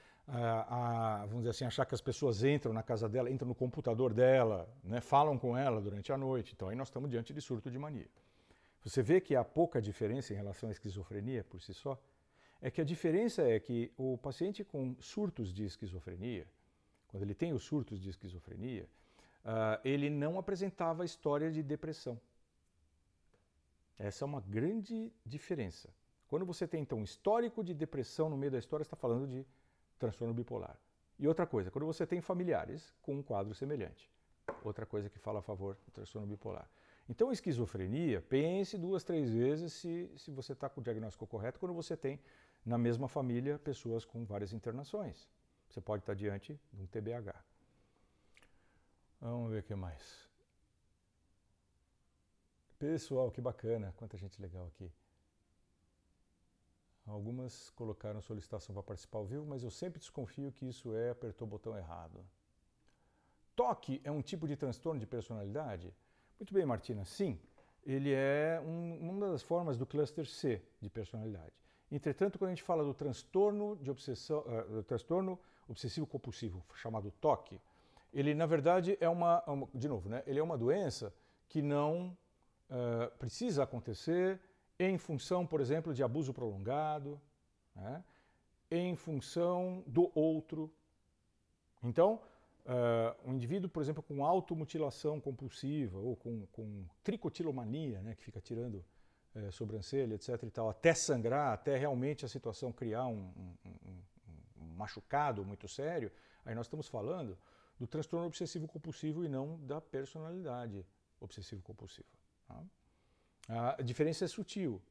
vamos dizer assim, achar que as pessoas entram na casa dela, entram no computador dela, né, falam com ela durante a noite. Então aí nós estamos diante de surto de mania. Você vê que há pouca diferença em relação à esquizofrenia por si só? É que a diferença é que o paciente com surtos de esquizofrenia, quando ele tem os surtos de esquizofrenia, ele não apresentava história de depressão. Essa é uma grande diferença. Quando você tem, então, um histórico de depressão no meio da história, você está falando de transtorno bipolar. E outra coisa, quando você tem familiares com um quadro semelhante. Outra coisa que fala a favor do transtorno bipolar. Então, esquizofrenia, pense 2, 3 vezes se você está com o diagnóstico correto quando você tem na mesma família pessoas com várias internações. Você pode estar diante de um TBH. Vamos ver o que mais. Pessoal, que bacana, quanta gente legal aqui. Algumas colocaram solicitação para participar ao vivo, mas eu sempre desconfio que isso apertou o botão errado. toque é um tipo de transtorno de personalidade? Muito bem, Martina, sim. Ele é uma das formas do cluster C de personalidade. Entretanto, quando a gente fala do transtorno de obsessão, do transtorno obsessivo compulsivo, chamado TOC, ele na verdade é de novo, né? Ele é uma doença que não precisa acontecer em função, por exemplo, de abuso prolongado, né? Em função do outro. Então, um indivíduo, por exemplo, com automutilação compulsiva ou com tricotilomania, né, que fica tirando sobrancelha, etc. e tal, até sangrar, até realmente a situação criar um machucado muito sério, aí nós estamos falando do transtorno obsessivo compulsivo e não da personalidade obsessivo compulsiva. Tá? A diferença é sutil,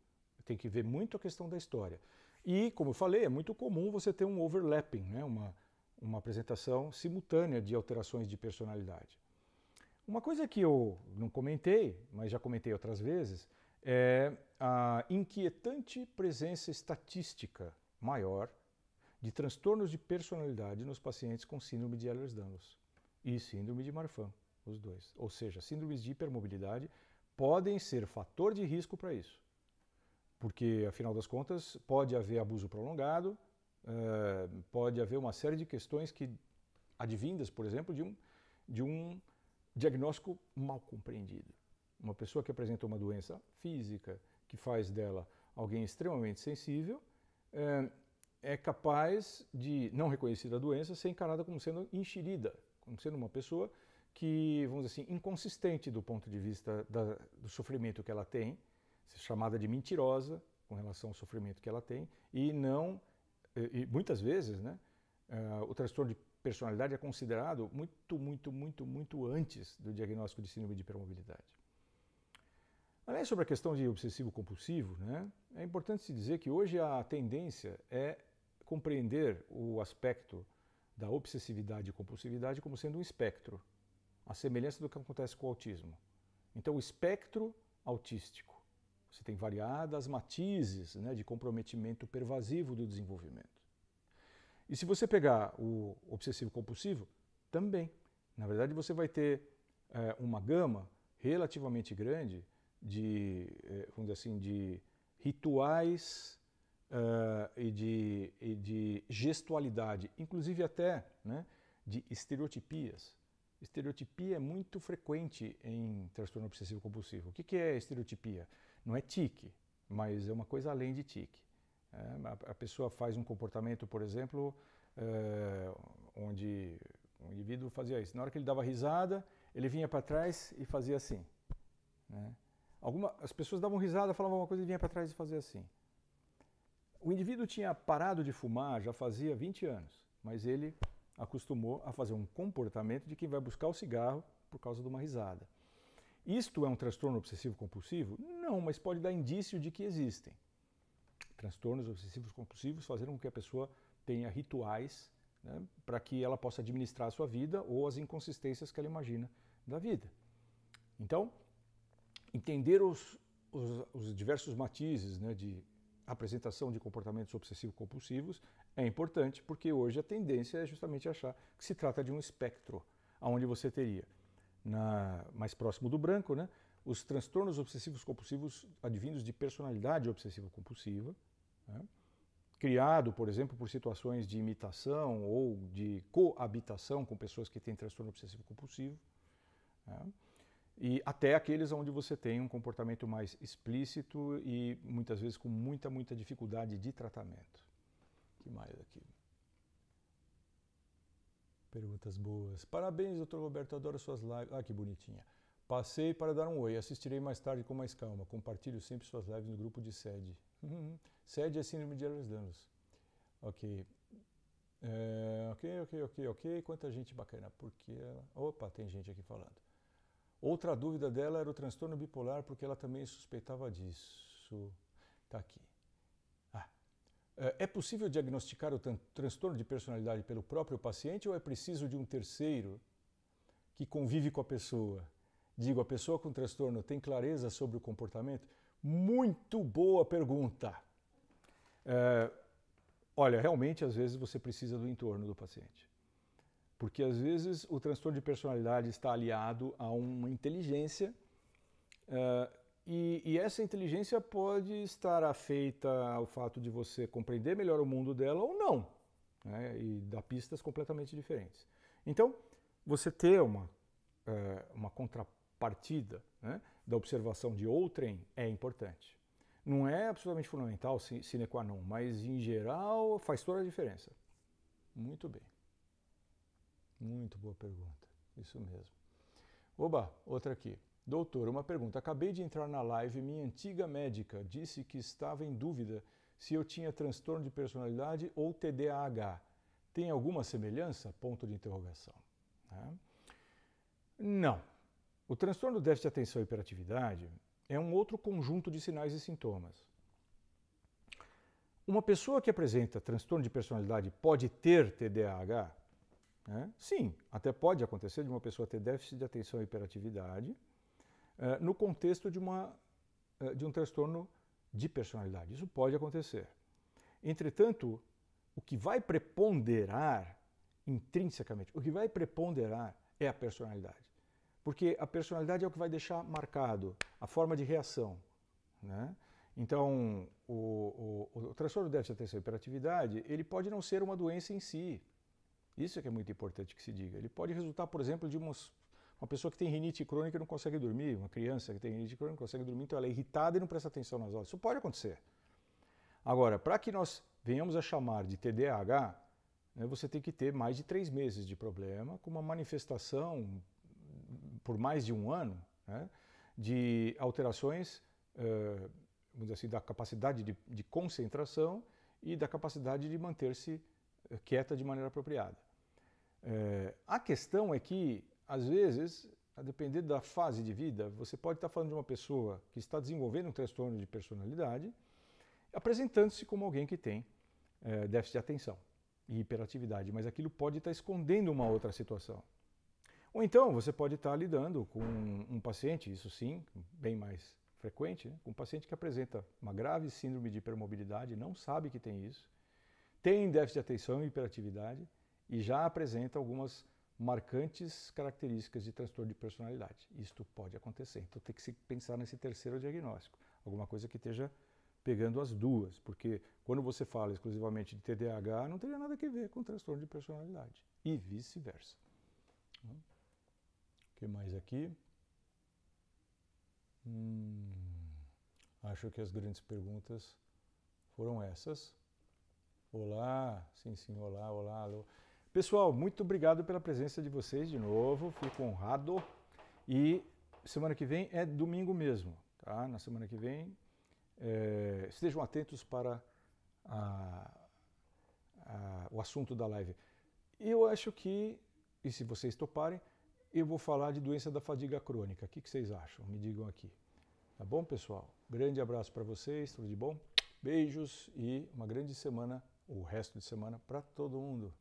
tem que ver muito a questão da história. E, como eu falei, é muito comum você ter um overlapping, né, uma apresentação simultânea de alterações de personalidade. Uma coisa que eu não comentei, mas já comentei outras vezes, é a inquietante presença estatística maior de transtornos de personalidade nos pacientes com síndrome de Ehlers-Danlos e síndrome de Marfan, os dois. Ou seja, síndromes de hipermobilidade podem ser fator de risco para isso. Porque, afinal das contas, pode haver abuso prolongado, pode haver uma série de questões que advindas, por exemplo, de um diagnóstico mal compreendido. Uma pessoa que apresenta uma doença física, que faz dela alguém extremamente sensível, é capaz de, não reconhecer a doença, ser encarada como sendo enxerida, como sendo uma pessoa que, vamos dizer assim, inconsistente do ponto de vista do sofrimento que ela tem, chamada de mentirosa com relação ao sofrimento que ela tem, e muitas vezes, né, o transtorno de personalidade é considerado muito antes do diagnóstico de síndrome de hipermobilidade. Além sobre a questão de obsessivo-compulsivo, né, é importante se dizer que hoje a tendência é compreender o aspecto da obsessividade e compulsividade como sendo um espectro, a semelhança do que acontece com o autismo. Então, o espectro autístico. Você tem variadas matizes, né, de comprometimento pervasivo do desenvolvimento. E se você pegar o obsessivo-compulsivo, também. Na verdade, você vai ter uma gama relativamente grande vamos dizer assim, de rituais e de gestualidade, inclusive até, né, de estereotipias. Estereotipia é muito frequente em transtorno obsessivo compulsivo. O que é estereotipia? Não é tique, mas é uma coisa além de tique. A pessoa faz um comportamento, por exemplo, onde o indivíduo fazia isso. Na hora que ele dava risada, ele vinha para trás e fazia assim. Né? As pessoas davam risada, falavam uma coisa e vinha para trás e fazia assim. O indivíduo tinha parado de fumar já fazia 20 anos, mas ele acostumou a fazer um comportamento de quem vai buscar o cigarro por causa de uma risada. Isto é um transtorno obsessivo compulsivo? Não, mas pode dar indício de que existem. Transtornos obsessivos compulsivos fazendo com que a pessoa tenha rituais, né, para que ela possa administrar a sua vida ou as inconsistências que ela imagina da vida. Então, entender os diversos matizes, né, de apresentação de comportamentos obsessivo-compulsivos é importante, porque hoje a tendência é justamente achar que se trata de um espectro, onde você teria, mais próximo do branco, né, os transtornos obsessivos-compulsivos advindos de personalidade obsessiva-compulsiva, né, criado, por exemplo, por situações de imitação ou de coabitação com pessoas que têm transtorno obsessivo-compulsivo, né, e até aqueles onde você tem um comportamento mais explícito e muitas vezes com muita dificuldade de tratamento. O que mais aqui? Perguntas boas. Parabéns, Dr. Roberto, adoro suas lives. Ah, que bonitinha. Passei para dar um oi, assistirei mais tarde com mais calma. Compartilho sempre suas lives no grupo de SED. SED é síndrome de Ehlers-Danlos. Ok. Ok. Quanta gente bacana. Porque ela... Opa, tem gente aqui falando. Outra dúvida dela era o transtorno bipolar, porque ela também suspeitava disso. Está aqui. É possível diagnosticar o transtorno de personalidade pelo próprio paciente ou é preciso de um terceiro que convive com a pessoa? Digo, a pessoa com transtorno tem clareza sobre o comportamento? Muito boa pergunta. Olha, realmente, às vezes você precisa do entorno do paciente. Porque às vezes o transtorno de personalidade está aliado a uma inteligência e essa inteligência pode estar afeita ao fato de você compreender melhor o mundo dela ou não, né? E dar pistas completamente diferentes. Então, você ter uma contrapartida, né, da observação de outrem é importante. Não é absolutamente fundamental, sine qua non, mas em geral faz toda a diferença. Muito bem. Muito boa pergunta. Isso mesmo. Oba, outra aqui. Doutor, uma pergunta. Acabei de entrar na live e minha antiga médica disse que estava em dúvida se eu tinha transtorno de personalidade ou TDAH. Tem alguma semelhança? Ponto de interrogação. Né? Não. O transtorno do déficit de atenção e hiperatividade é um outro conjunto de sinais e sintomas. Uma pessoa que apresenta transtorno de personalidade pode ter TDAH? Né? Sim, até pode acontecer de uma pessoa ter déficit de atenção e hiperatividade no contexto de um transtorno de personalidade. Isso pode acontecer. Entretanto, o que vai preponderar intrinsecamente, o que vai preponderar é a personalidade. Porque a personalidade é o que vai deixar marcado a forma de reação. Né? Então, o transtorno do déficit de atenção e hiperatividade, ele pode não ser uma doença em si. Isso é que é muito importante que se diga. Ele pode resultar, por exemplo, de uma pessoa que tem rinite crônica e não consegue dormir, uma criança que tem rinite crônica não consegue dormir, então ela é irritada e não presta atenção nas aulas. Isso pode acontecer. Agora, para que nós venhamos a chamar de TDAH, né, você tem que ter mais de 3 meses de problema, com uma manifestação por mais de 1 ano, né, de alterações, vamos dizer assim, da capacidade de concentração e da capacidade de manter-se quieta de maneira apropriada. A questão é que, às vezes, a depender da fase de vida, você pode estar falando de uma pessoa que está desenvolvendo um transtorno de personalidade, apresentando-se como alguém que tem déficit de atenção e hiperatividade, mas aquilo pode estar escondendo uma outra situação. Ou então você pode estar lidando com um paciente, isso sim, bem mais frequente, né? Com um paciente que apresenta uma grave síndrome de hipermobilidade, não sabe que tem isso, tem déficit de atenção e hiperatividade e já apresenta algumas marcantes características de transtorno de personalidade. Isto pode acontecer. Então tem que se pensar nesse terceiro diagnóstico, alguma coisa que esteja pegando as duas, porque quando você fala exclusivamente de TDAH, não teria nada a ver com transtorno de personalidade e vice-versa. O que mais aqui? Acho que as grandes perguntas foram essas. Olá, sim, olá, alô. Pessoal, muito obrigado pela presença de vocês de novo, fico honrado. E semana que vem é domingo mesmo, tá? Na semana que vem, estejam atentos para o assunto da live. Eu acho que, e se vocês toparem, eu vou falar de doença da fadiga crônica. O que vocês acham? Me digam aqui. Tá bom, pessoal? Grande abraço para vocês, tudo de bom? Beijos e uma grande semana, o resto de semana, para todo mundo.